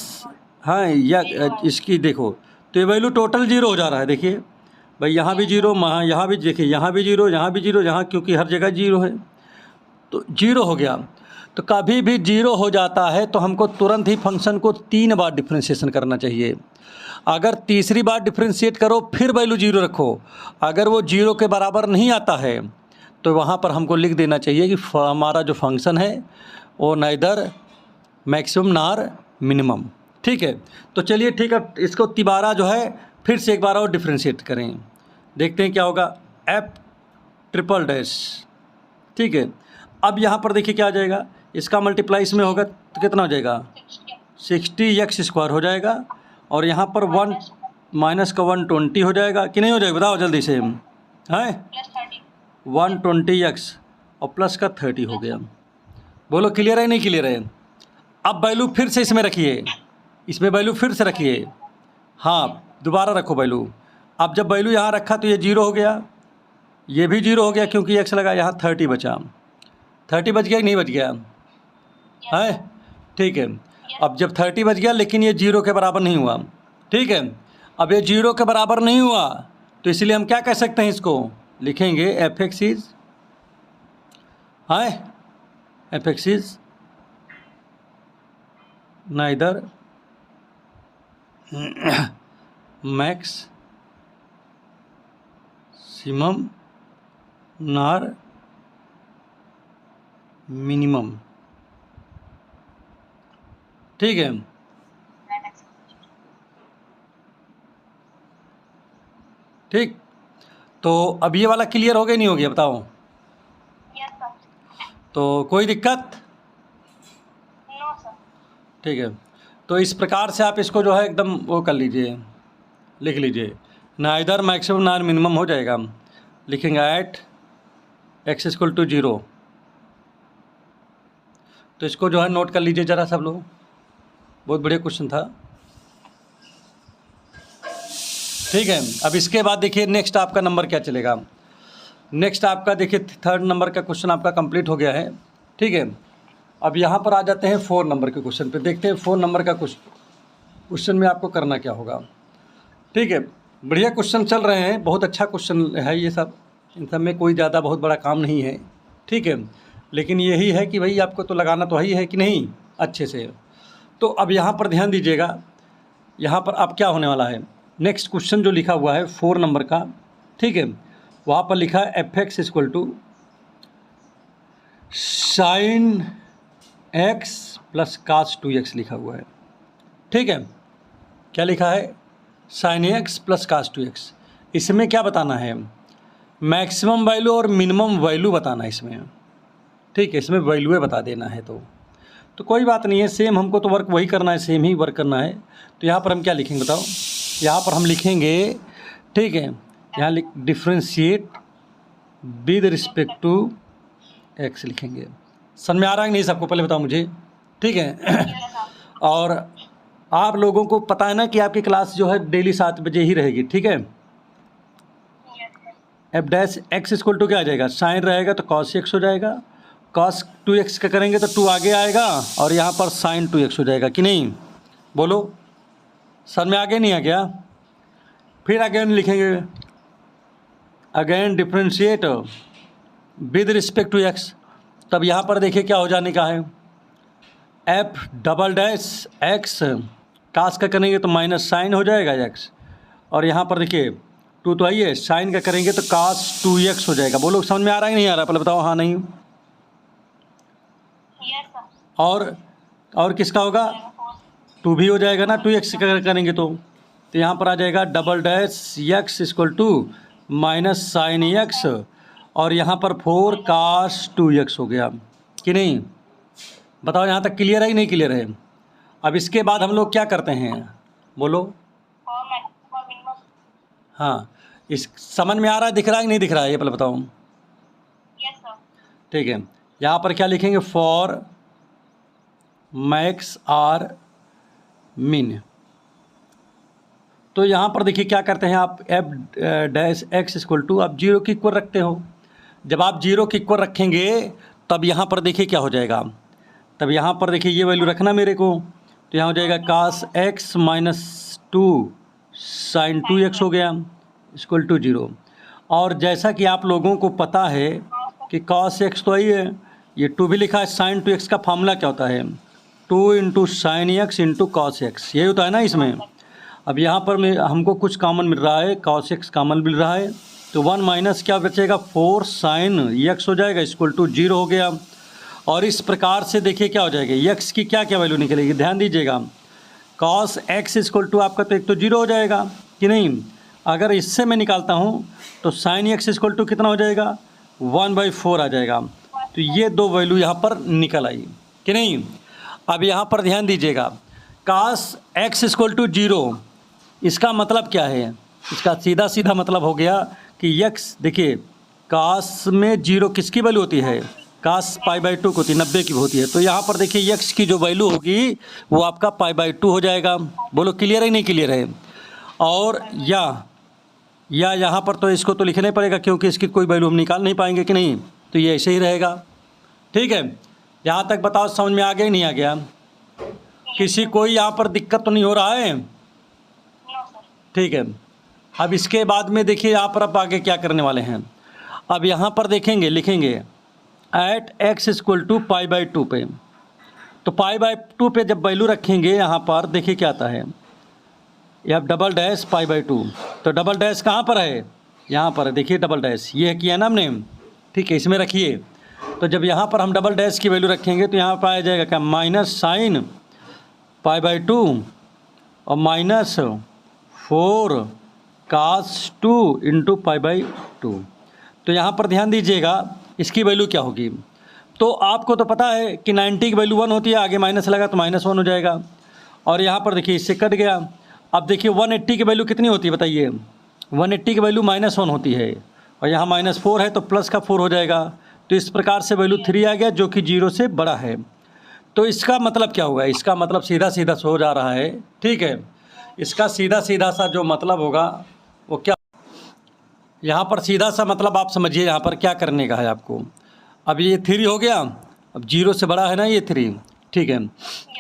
हाँ या इसकी देखो, तो ये वैल्यू टोटल 0 हो जा रहा है। देखिए भाई यहाँ भी 0, यहाँ भी देखिए, यहाँ भी 0, यहाँ भी 0, यहाँ क्योंकि हर जगह 0 है तो 0 हो गया। तो कभी भी 0 हो जाता है तो हमको तुरंत ही फंक्शन को 3 बार डिफ्रेंशिएशन करना चाहिए। अगर तीसरी बार डिफ्रेंशिएट करो फिर वैल्यू 0 रखो, अगर वो 0 के बराबर नहीं आता है तो वहाँ पर हमको लिख देना चाहिए कि हमारा जो फंक्शन है वो नाइदर मैक्सिमम नार मिनिमम। ठीक है, तो चलिए ठीक है, इसको तिबारा जो है फिर से एक बार और डिफ्रेंशिएट करें, देखते हैं क्या होगा। एफ ट्रिपल डैश, ठीक है। अब यहाँ पर देखिए क्या आ जाएगा, इसका मल्टीप्लाई इसमें होगा तो कितना हो जाएगा, 60x² हो जाएगा, और यहाँ पर 1 माइनस का 120 हो जाएगा कि नहीं हो जाएगा, बताओ जल्दी से। है 120x और प्लस का 30 हो गया। बोलो क्लियर है नहीं क्लियर है। अब वैल्यू फिर से इसमें रखिए, इसमें वैल्यू फिर से रखिए, हाँ दोबारा रखो वैल्यू। अब जब वैल्यू यहाँ रखा तो ये 0 हो गया, ये भी 0 हो गया क्योंकि x लगा, यहाँ 30 बचा। 30 बच गया कि नहीं बच गया है, ठीक है। अब जब 30 बच गया लेकिन ये 0 के बराबर नहीं हुआ, ठीक है। अब ये 0 के बराबर नहीं हुआ तो इसलिए हम क्या कह सकते हैं, इसको लिखेंगे f x is neither maximum नार मिनिमम, ठीक है। ठीक, तो अब ये वाला क्लियर हो गया नहीं हो गया बताओ। तो कोई दिक्कत, ठीक है। तो इस प्रकार से आप इसको जो है एकदम वो कर लीजिए, लिख लीजिए, नाइदर मैक्सिमम नार मिनिमम हो जाएगा। लिखेंगे एट एक्स इक्वल टू 0। तो इसको जो है नोट कर लीजिए ज़रा सब लोग, बहुत बढ़िया क्वेश्चन था, ठीक है। अब इसके बाद देखिए नेक्स्ट आपका नंबर क्या चलेगा। नेक्स्ट आपका देखिए 3rd नंबर का क्वेश्चन आपका कंप्लीट हो गया है, ठीक है। अब यहाँ पर आ जाते हैं 4 नंबर के क्वेश्चन पे, देखते हैं 4 नंबर का क्वेश्चन में आपको करना क्या होगा, ठीक है। बढ़िया क्वेश्चन चल रहे हैं, बहुत अच्छा क्वेश्चन है ये सब, इन सब में कोई ज़्यादा बहुत बड़ा काम नहीं है, ठीक है। लेकिन यही है कि भाई आपको तो लगाना तो ही है कि नहीं अच्छे से। तो अब यहाँ पर ध्यान दीजिएगा, यहाँ पर अब क्या होने वाला है, नेक्स्ट क्वेश्चन जो लिखा हुआ है 4 नंबर का, ठीक है, वहाँ पर लिखा है f x equal to sine x plus cos 2x लिखा हुआ है, ठीक है। क्या लिखा है, sign x plus cos 2x। इसमें क्या बताना है, मैक्सिमम वैल्यू और मिनिमम वैल्यू बताना है इसमें, ठीक है। इसमें वैल्यूए बता देना है, तो कोई बात नहीं है, सेम हमको तो वर्क वही करना है, सेम ही वर्क करना है। तो यहाँ पर हम क्या लिखेंगे बताओ, यहाँ पर हम लिखेंगे, ठीक है, यहाँ differentiate with respect to x लिखेंगे। समझ में आ रहा है कि नहीं सबको, पहले बताओ मुझे, ठीक है। और आप लोगों को पता है ना कि आपकी क्लास जो है डेली 7 बजे ही रहेगी, ठीक है। F dash x equal to क्या आ जाएगा, साइन रहेगा तो कॉस एक्स हो जाएगा, कॉस 2x का करेंगे तो 2 आगे आएगा, और यहाँ पर साइन 2x हो जाएगा कि नहीं, बोलो सर में आगे नहीं आ गया। फिर अगेन लिखेंगे, again differentiate with respect to x। तब यहाँ पर देखिए क्या हो जाने का है, एफ डबल डैश एक्स कास का करेंगे तो माइनस साइन हो जाएगा x, और यहाँ पर देखिए 2 तो आइए, साइन का करेंगे तो कास 2x हो जाएगा। बोलो समझ में आ रहा है कि नहीं आ रहा, पहले बताओ हाँ नहीं। और किसका होगा, 2 भी हो जाएगा ना, 2x करेंगे तो यहाँ पर आ जाएगा double dash x equal to minus sine x, और यहाँ पर 4 कास 2x हो गया कि नहीं, बताओ यहाँ तक क्लियर है कि नहीं क्लियर है। अब इसके बाद हम लोग क्या करते हैं, बोलो। फॉर मैक्सिमम और मिनिमम। हाँ, इस समझ में आ रहा है, दिख रहा है कि नहीं दिख रहा है, ये पहले बताओ। Yes sir. ठीक है, यहाँ पर क्या लिखेंगे, फॉर मैक्स आर मिन। तो यहाँ पर देखिए क्या करते हैं आप, f dash x equal to, आप जीरो की इक्वल रखते हो। जब आप जीरो की इक्वल रखेंगे तब यहाँ पर देखिए क्या हो जाएगा, तब यहाँ पर देखिए ये वैल्यू रखना मेरे को, तो यहाँ हो जाएगा cos x minus two sine two x हो गया इक्वल टू जीरो। और जैसा कि आप लोगों को पता है कि कॉस एक्स तो ही है, ये टू भी लिखा है, साइन टू एक्स का फार्मूला क्या होता है, two into sine x into cos x, यही होता है ना इसमें। अब यहाँ पर मैं हमको कुछ कॉमन मिल रहा है, कॉस एक्स कॉमन मिल रहा है, तो वन माइनस क्या बचेगा, फोर साइन एक्स हो जाएगा इक्वल टू जीरो हो गया। और इस प्रकार से देखिए क्या हो जाएगा, एक्स की क्या क्या वैल्यू निकलेगी, ध्यान दीजिएगा, कॉस एक्स इक्वल टू आपका तो एक तो जीरो हो जाएगा कि नहीं, अगर इससे मैं निकालता हूँ तो साइन एक्स इक्वल टू कितना हो जाएगा, 1/4 आ जाएगा। तो ये दो वैल्यू यहाँ पर निकल आई कि नहीं। अब यहाँ पर ध्यान दीजिएगा, कास एक्स इक्वल टू जीरो, इसका मतलब क्या है, इसका सीधा सीधा मतलब हो गया कि एक्स, देखिए कास में जीरो किसकी वैल्यू होती है, कास पाई/2 की होती है, 90 की होती है। तो यहाँ पर देखिए एक्स की जो वैल्यू होगी वो आपका पाई/2 हो जाएगा। बोलो क्लियर है नहीं क्लियर है। और या यहाँ पर तो इसको तो लिखना ही पड़ेगा क्योंकि इसकी कोई वैल्यू हम निकाल नहीं पाएंगे कि नहीं, तो ये ऐसे ही रहेगा। ठीक है, यहाँ तक बताओ समझ में आ गया नहीं आ गया, किसी कोई यहाँ पर दिक्कत तो नहीं हो रहा है। ठीक है, अब इसके बाद में देखिए यहाँ पर अब आगे क्या करने वाले हैं। अब यहाँ पर देखेंगे, लिखेंगे एट एक्स इक्वल टू पाई/2 पे, तो पाई/2 पे जब वैल्यू रखेंगे यहाँ पर देखिए क्या आता है, या डबल डैश पाई/2, तो डबल डैश कहाँ पर है, यहाँ पर देखिए डबल डैश, ये किया ना हमने, ठीक है, इसमें रखिए। तो जब यहाँ पर हम डबल डैश की वैल्यू रखेंगे तो यहाँ पर आ जाएगा क्या, माइनस साइन पाई/2 और माइनस 4 कास 2 इंटू पाई/2। तो यहाँ पर ध्यान दीजिएगा इसकी वैल्यू क्या होगी, तो आपको तो पता है कि 90 की वैल्यू 1 होती है, आगे माइनस लगा तो -1 हो जाएगा। और यहाँ पर देखिए इससे कट गया। अब देखिए 180 की वैल्यू कितनी होती है बताइए, 180 की वैल्यू -1 होती है, और यहाँ -4 है तो प्लस का 4 हो जाएगा। तो इस प्रकार से वैल्यू 3 आ गया जो कि 0 से बड़ा है। तो इसका मतलब क्या होगा, इसका मतलब सीधा सीधा हो जा रहा है। ठीक है, इसका सीधा सीधा सा जो मतलब होगा वो क्या, यहाँ पर सीधा सा मतलब आप समझिए यहाँ पर क्या करने का है आपको। अब ये 3 हो गया, अब 0 से बड़ा है ना ये 3। ठीक है,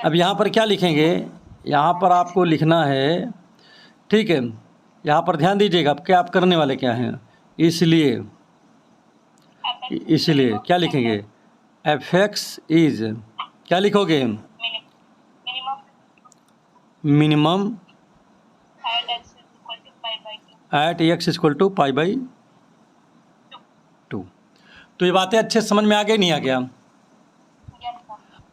अब यहाँ पर क्या लिखेंगे, यहाँ पर आपको लिखना है, ठीक है, यहाँ पर ध्यान दीजिएगा अब क्या आप करने वाले क्या हैं, इसलिए क्या लिखेंगे, एफ एक्स इज, क्या लिखोगे, minimum at x equal to पाई/2। तो ये बातें अच्छे समझ में आ गई नहीं आ गया।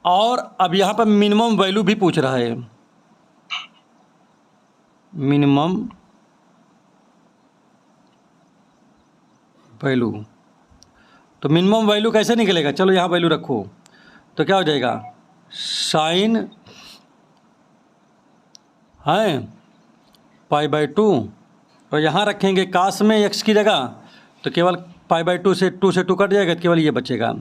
और अब यहाँ पर मिनिमम वैल्यू भी पूछ रहा है, मिनिमम वैल्यू, तो मिनिमम वैल्यू कैसे निकलेगा, चलो यहाँ वैल्यू रखो, तो क्या हो जाएगा, साइन है पाई/2, और यहाँ रखेंगे कास में एक्स की जगह, तो केवल पाई/2 से 2 से 2 कट जाएगा, केवल ये बचेगा।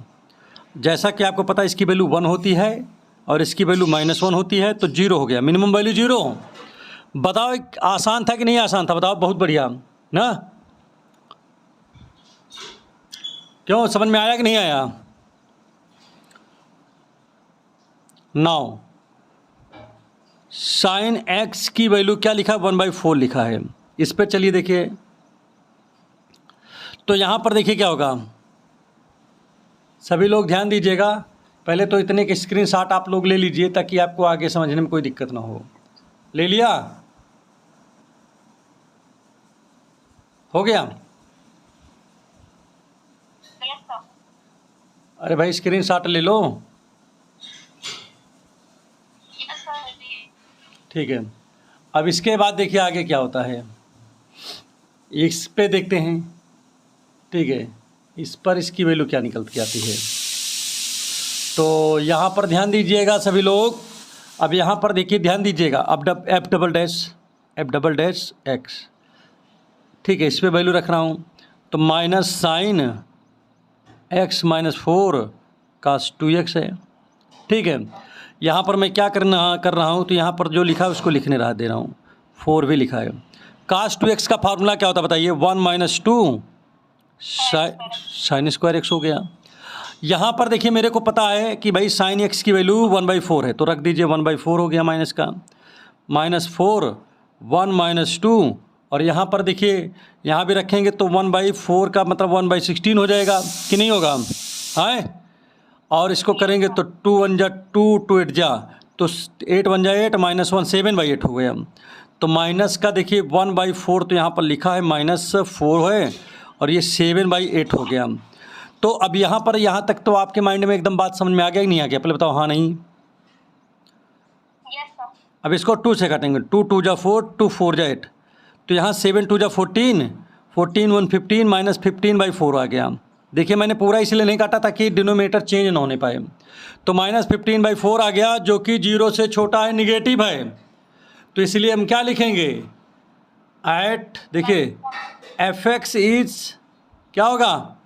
जैसा कि आपको पता है इसकी वैल्यू 1 होती है और इसकी वैल्यू -1 होती है, तो 0 हो गया, मिनिमम वैल्यू 0। बताओ आसान था कि नहीं आसान था, बताओ, बहुत बढ़िया ना, क्यों समझ में आया कि नहीं आया। नाउ साइन एक्स की वैल्यू क्या लिखा है, 1/4 लिखा है। इस पर चलिए देखिए, तो यहाँ पर देखिए क्या होगा, सभी लोग ध्यान दीजिएगा, पहले तो इतने के स्क्रीनशॉट आप लोग ले लीजिए ताकि आपको आगे समझने में कोई दिक्कत ना हो। ले लिया, हो गया, अरे भाई स्क्रीनशॉट ले लो। ठीक है, अब इसके बाद देखिए आगे क्या होता है, इस पे देखते हैं। ठीक है, इस पर इसकी वैल्यू क्या निकल के आती है, तो यहाँ पर ध्यान दीजिएगा सभी लोग, अब यहाँ पर देखिए ध्यान दीजिएगा, अब एफ डबल डैश एक्स, ठीक है, इस पे वैल्यू रख रहा हूँ, तो माइनस साइन एक्स माइनस 4 कास 2x है, ठीक है। यहाँ पर मैं क्या कर रहा हूँ, तो यहाँ पर जो लिखा है उसको लिखने दे रहा हूँ, 4 भी लिखा है। कास 2x का फार्मूला क्या होता है बताइए, 1 माइनस 2 साइन स्क्वायर एक्स हो गया। यहाँ पर देखिए मेरे को पता है कि भाई साइन एक्स की वैल्यू 1/4 है, तो रख दीजिए 1/4 हो गया माइनस का, -4 1 माइनस 2, और यहाँ पर देखिए यहाँ भी रखेंगे तो 1/4 का मतलब 1/16 हो जाएगा कि नहीं होगा, हाँ। और इसको करेंगे तो 2 1 जा 2 2 8 जा, तो 8 1 जा 8 -1 7/8 हो गया। तो माइनस का देखिए 1/4 तो यहाँ पर लिखा है -4 है, और ये 7/8 हो गया। तो अब यहाँ पर यहाँ तक तो आपके माइंड में एकदम बात समझ में आ गया कि नहीं आ गया, पहले बताओ हाँ नहीं। Yes sir. अब इसको 2 से काटेंगे, 2 2 जा 4 2 4 जा 8, तो यहाँ 7 2 जा 14 14 1 15 -15/4 आ गया। देखिए मैंने पूरा इसलिए नहीं काटा ताकि डिनोमिनेटर चेंज ना होने पाए, तो -15/4 आ गया, जो कि 0 से छोटा है, निगेटिव है, तो इसलिए हम क्या लिखेंगे, एट, देखिए एफ एक्स इज क्या होगा,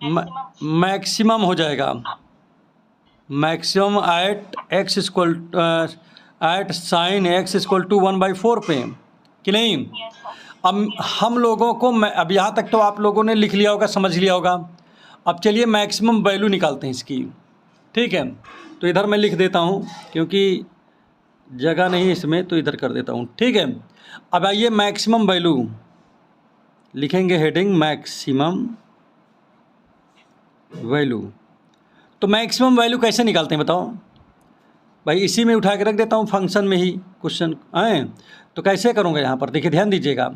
मैक्सिमम हो जाएगा, maximum at x equal at sine x equal to 1/4 पे, कि नहीं। Yes sir. अब हम लोगों को अब यहाँ तक तो आप लोगों ने लिख लिया होगा, समझ लिया होगा। अब चलिए मैक्सिमम वैल्यू निकालते हैं इसकी, ठीक है। तो इधर मैं लिख देता हूँ क्योंकि जगह नहीं इसमें, तो इधर कर देता हूँ, ठीक है। अब आइए मैक्सिमम वैल्यू लिखेंगे, हेडिंग मैक्सिमम वैल्यू। तो मैक्सिमम वैल्यू कैसे निकालते हैं बताओ भाई, इसी में उठा के रख देता हूँ फंक्शन में ही क्वेश्चन आए, तो कैसे करूँगा यहाँ पर देखिए ध्यान दीजिएगा,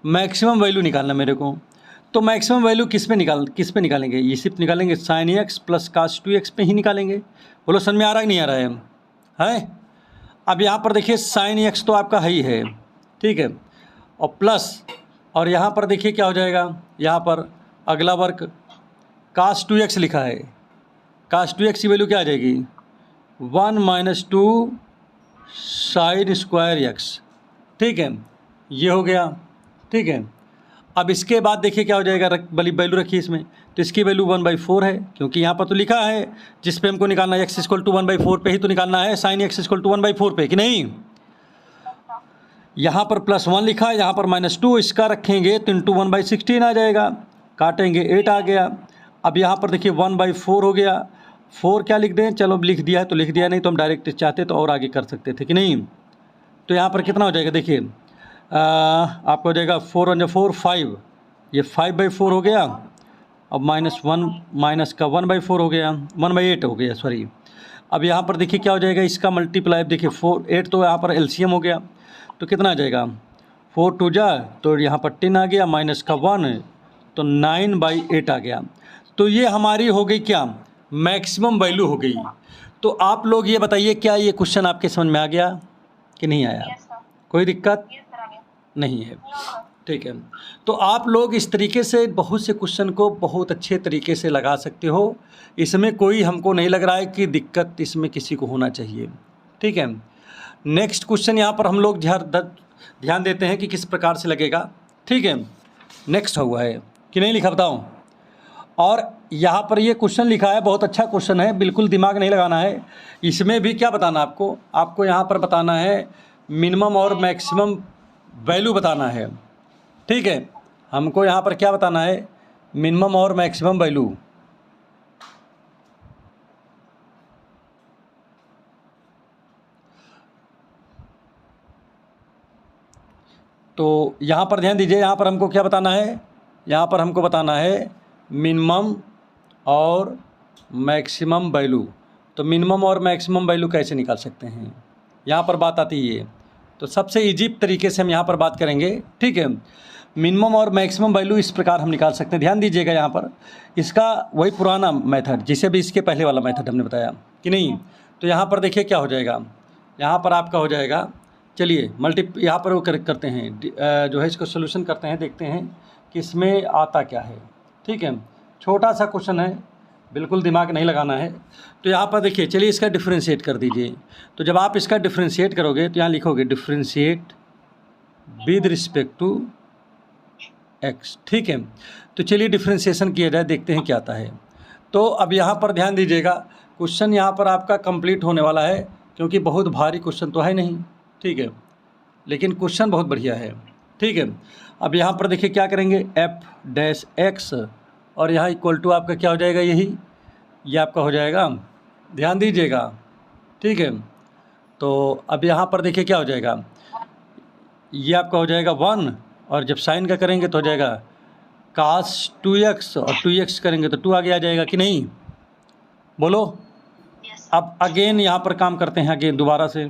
मैक्सिमम वैल्यू निकालना मेरे को। तो मैक्सिमम वैल्यू किस पे निकालेंगे, ये सिर्फ निकालेंगे sign x plus cos 2x पे ही निकालेंगे। बोलो समझ में आ रहा है कि नहीं आ रहा है। अब यहाँ पर देखिए साइन एक्स तो आपका है ही है, ठीक है, और प्लस, और यहाँ पर देखिए क्या हो जाएगा, यहाँ पर अगला वर्क कास 2x लिखा है, कास 2x की वैल्यू क्या आ जाएगी, 1 माइनस 2 साइन स्क्वायर एक्स, ठीक है, ये हो गया, ठीक है। अब इसके बाद देखिए क्या हो जाएगा, वैल्यू रखिए इसमें, तो इसकी वैल्यू 1/4 है, क्योंकि यहाँ पर तो लिखा है जिस पे हमको निकालना है एक्स इक्वल टू 1/4 पे ही तो निकालना है, साइन एक्स इक्वल टू 1/4 पे, कि नहीं। यहाँ पर +1 लिखा है, यहाँ पर -2, इसका रखेंगे तो इंटू 1/16 आ जाएगा, काटेंगे 8 आ गया। अब यहाँ पर देखिए 1/4 हो गया, 4 क्या लिख दें, चलो लिख दिया है तो लिख दिया, नहीं तो हम डायरेक्ट चाहते तो और आगे कर सकते थे, कि नहीं। तो यहाँ पर कितना हो जाएगा देखिए, आपको हो जाएगा 4 1 4 5, ये 5/4 हो गया। अब -1 माइनस का 1/4 हो गया, 1/8 हो गया सॉरी। अब यहाँ पर देखिए क्या हो जाएगा, इसका मल्टीप्लाई देखिए 4 8, तो यहाँ पर एलसीएम हो गया, तो कितना आ जाएगा, 4 2 जा, तो यहाँ पर 10 आ गया, माइनस का 1, तो 9/8 आ गया। तो ये हमारी हो गई क्या, मैक्सिमम वैल्यू हो गई। तो आप लोग ये बताइए, क्या ये क्वेश्चन आपके समझ में आ गया कि नहीं आया, यस सर। कोई दिक्कत यस सर, आ गया। नहीं है, नो सर। ठीक है। तो आप लोग इस तरीके से बहुत से क्वेश्चन को बहुत अच्छे तरीके से लगा सकते हो, इसमें कोई हमको नहीं लग रहा है कि दिक्कत इसमें किसी को होना चाहिए, ठीक है। नेक्स्ट क्वेश्चन यहाँ पर हम लोग ध्यान देते हैं कि किस प्रकार से लगेगा, ठीक है। नेक्स्ट हुआ है कि नहीं लिखा बताऊँ, और यहाँ पर ये क्वेश्चन लिखा है, बहुत अच्छा क्वेश्चन है, बिल्कुल दिमाग नहीं लगाना है। इसमें भी क्या बताना आपको यहाँ पर बताना है मिनिमम और मैक्सिमम वैल्यू बताना है, ठीक है। हमको यहाँ पर क्या बताना है, मिनिमम और मैक्सिमम वैल्यू। तो यहाँ पर ध्यान दीजिए, यहाँ पर हमको क्या बताना है, यहाँ पर हमको बताना है मिनिमम और मैक्सिमम वैल्यू। तो मिनिमम और मैक्सिमम वैल्यू कैसे निकाल सकते हैं, यहाँ पर बात आती है। तो सबसे ईजी तरीके से हम यहाँ पर बात करेंगे, ठीक है। मिनिमम और मैक्सिमम वैल्यू इस प्रकार हम निकाल सकते हैं, ध्यान दीजिएगा यहाँ पर, इसका वही पुराना मेथड जिसे भी इसके पहले वाला मेथड हमने बताया, कि नहीं। तो यहाँ पर देखिए क्या हो जाएगा, यहाँ पर आपका हो जाएगा, चलिए यहाँ पर वो करते हैं, जो है इसको सोल्यूशन करते हैं, देखते हैं कि इसमें आता क्या है, ठीक है। छोटा सा क्वेश्चन है, बिल्कुल दिमाग नहीं लगाना है। तो यहाँ पर देखिए, चलिए इसका डिफ्रेंशिएट कर दीजिए। तो जब आप इसका डिफ्रेंशिएट करोगे तो यहाँ लिखोगे differentiate with respect to x, ठीक है। तो चलिए डिफ्रेंशिएशन किया जाए, देखते हैं क्या आता है। तो अब यहाँ पर ध्यान दीजिएगा, क्वेश्चन यहाँ पर आपका कंप्लीट होने वाला है, क्योंकि बहुत भारी क्वेश्चन तो है नहीं, ठीक है, लेकिन क्वेश्चन बहुत बढ़िया है, ठीक है। अब यहाँ पर देखिए क्या करेंगे, एफ डैश एक्स और यहाँ इक्वल टू आपका क्या हो जाएगा, यही ये आपका हो जाएगा, ध्यान दीजिएगा, ठीक है। तो अब यहाँ पर देखिए क्या हो जाएगा, ये आपका हो जाएगा 1 और जब साइन का करेंगे तो हो जाएगा cos 2x और 2x करेंगे तो 2 आगे आ जाएगा कि नहीं, बोलो। Yes. अब अगेन यहाँ पर काम करते हैं, अगेन दोबारा से,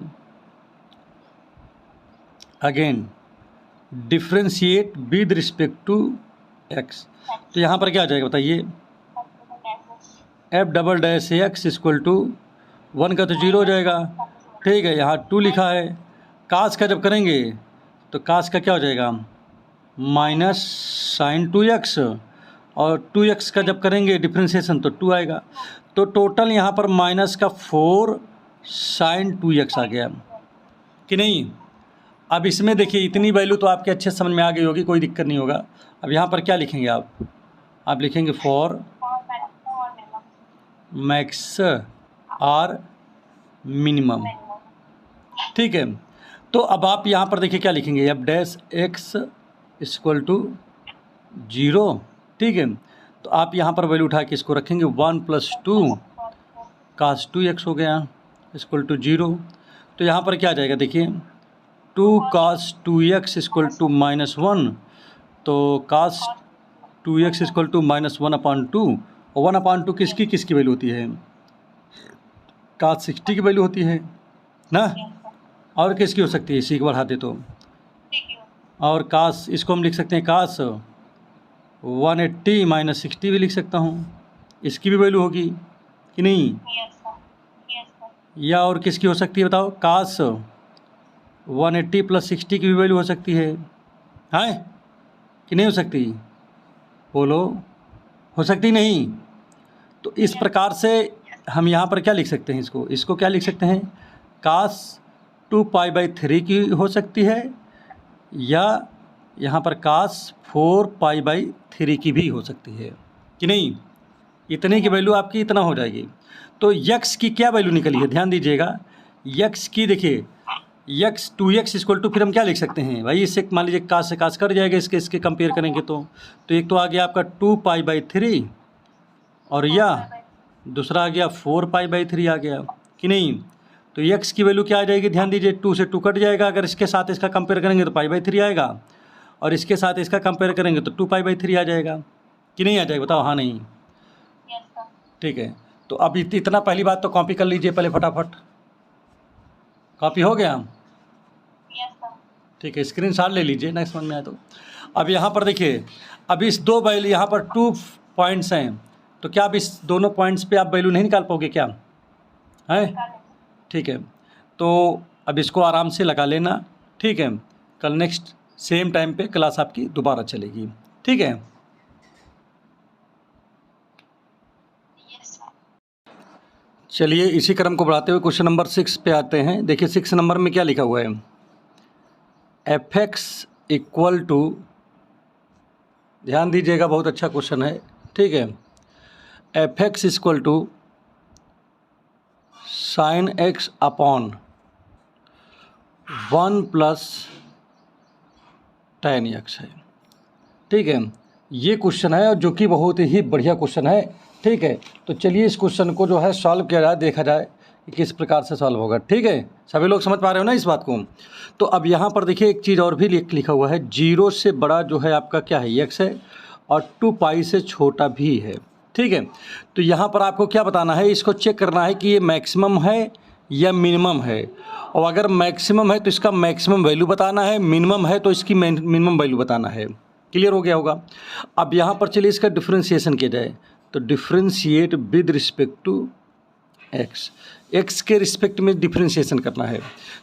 again differentiate with respect to x। तो यहाँ पर क्या आ जाएगा बताइए, f double dash x equal to 1 का तो 0 हो जाएगा, ठीक है। यहाँ 2 लिखा है, कास का जब करेंगे तो कास का क्या हो जाएगा, माइनस साइन 2x और 2x का जब करेंगे डिफ्रेंशिएशन तो 2 आएगा। तो टोटल यहाँ पर माइनस का 4 साइन 2x आ गया कि नहीं। अब इसमें देखिए इतनी वैल्यू तो आपके अच्छे समझ में आ गई होगी, कोई दिक्कत नहीं होगा। अब यहाँ पर क्या लिखेंगे आप लिखेंगे फॉर मैक्स आर मिनिमम, ठीक है। तो अब आप यहाँ पर देखिए क्या लिखेंगे, f dash x equal to 0, ठीक है। तो आप यहाँ पर वैल्यू उठा के इसको रखेंगे 1 + 2 cos 2x हो गया इक्वल टू 0। तो यहाँ पर क्या आ जाएगा देखिए, 2 cos 2x इक्वल टू -1, तो cos 2x इक्वल टू -1/2 और 1/2 किसकी वैल्यू होती है, cos 60 की वैल्यू होती है ना, और किसकी हो सकती है, इसी को बढ़ा दे तो, और कास इसको हम लिख सकते हैं कास 180 - 60 भी लिख सकता हूँ, इसकी भी वैल्यू होगी कि नहीं। या और किसकी हो सकती है बताओ, कास 180 + 60 की भी वैल्यू हो सकती है कि नहीं हो सकती, बोलो, हो सकती नहीं। तो इस प्रकार से हम यहाँ पर क्या लिख सकते हैं, इसको क्या लिख सकते हैं, कास 2π/3 की हो सकती है, या यहाँ पर कास 4π/3 की भी हो सकती है कि नहीं। इतने की वैल्यू आपकी इतना हो जाएगी। तो यक्स की क्या वैल्यू निकली है, ध्यान दीजिएगा, यक्स की देखिए, यक्स 2x इक्वल टू, फिर हम क्या लिख सकते हैं भाई, इससे मान लीजिए कास से कास कर जाएगा, इसके कंपेयर करेंगे तो एक तो आ गया आपका 2π/3 और या दूसरा आ गया 4π/3 आ गया कि नहीं। तो x की वैल्यू क्या आ जाएगी, ध्यान दीजिए, 2 से 2 कट जाएगा, अगर इसके साथ इसका कंपेयर करेंगे तो π/3 आएगा, और इसके साथ इसका कंपेयर करेंगे तो 2π/3 आ जाएगा कि नहीं आ जाएगा, बताओ हाँ नहीं, ठीक है। तो अब इतना पहली बात तो कॉपी कर लीजिए पहले फटाफट, कॉपी हो गया, ठीक है, स्क्रीनशॉट ले लीजिए, नेक्स्ट समझ में आए तो। अब यहाँ पर देखिए, अब इस 2 वैल्यू, यहाँ पर 2 पॉइंट्स हैं, तो क्या अब इस दोनों पॉइंट्स पे आप वैल्यू नहीं निकाल पाओगे क्या, है, ठीक है। तो अब इसको आराम से लगा लेना, ठीक है। कल नेक्स्ट सेम टाइम पे क्लास आपकी दोबारा चलेगी, ठीक है। चलिए इसी क्रम को बढ़ाते हुए क्वेश्चन नंबर 6 पे आते हैं। देखिए 6 नंबर में क्या लिखा हुआ है, fx इक्वल टू, ध्यान दीजिएगा बहुत अच्छा क्वेश्चन है, ठीक है, fx equal to sin x upon 1 + tan x है, ठीक है। ये क्वेश्चन है और जो कि बहुत ही बढ़िया क्वेश्चन है, ठीक है। तो चलिए इस क्वेश्चन को जो है सॉल्व किया जाए, देखा जाए कि किस प्रकार से सॉल्व होगा, ठीक है। सभी लोग समझ पा रहे हो ना इस बात को। तो अब यहाँ पर देखिए एक चीज़ और भी लिखा हुआ है, 0 से बड़ा जो है आपका क्या है, x है, और 2π से छोटा भी है, ठीक है। तो यहाँ पर आपको क्या बताना है, इसको चेक करना है कि ये मैक्सिमम है या मिनिमम है, और अगर मैक्सिमम है तो इसका मैक्सिमम वैल्यू बताना है, मिनिमम है तो इसकी मिनिमम वैल्यू बताना है। क्लियर हो गया होगा। अब यहाँ पर चलिए इसका डिफ्रेंशिएशन किया जाए, तो differentiate with respect to x के रिस्पेक्ट में डिफ्रेंशिएशन करना है।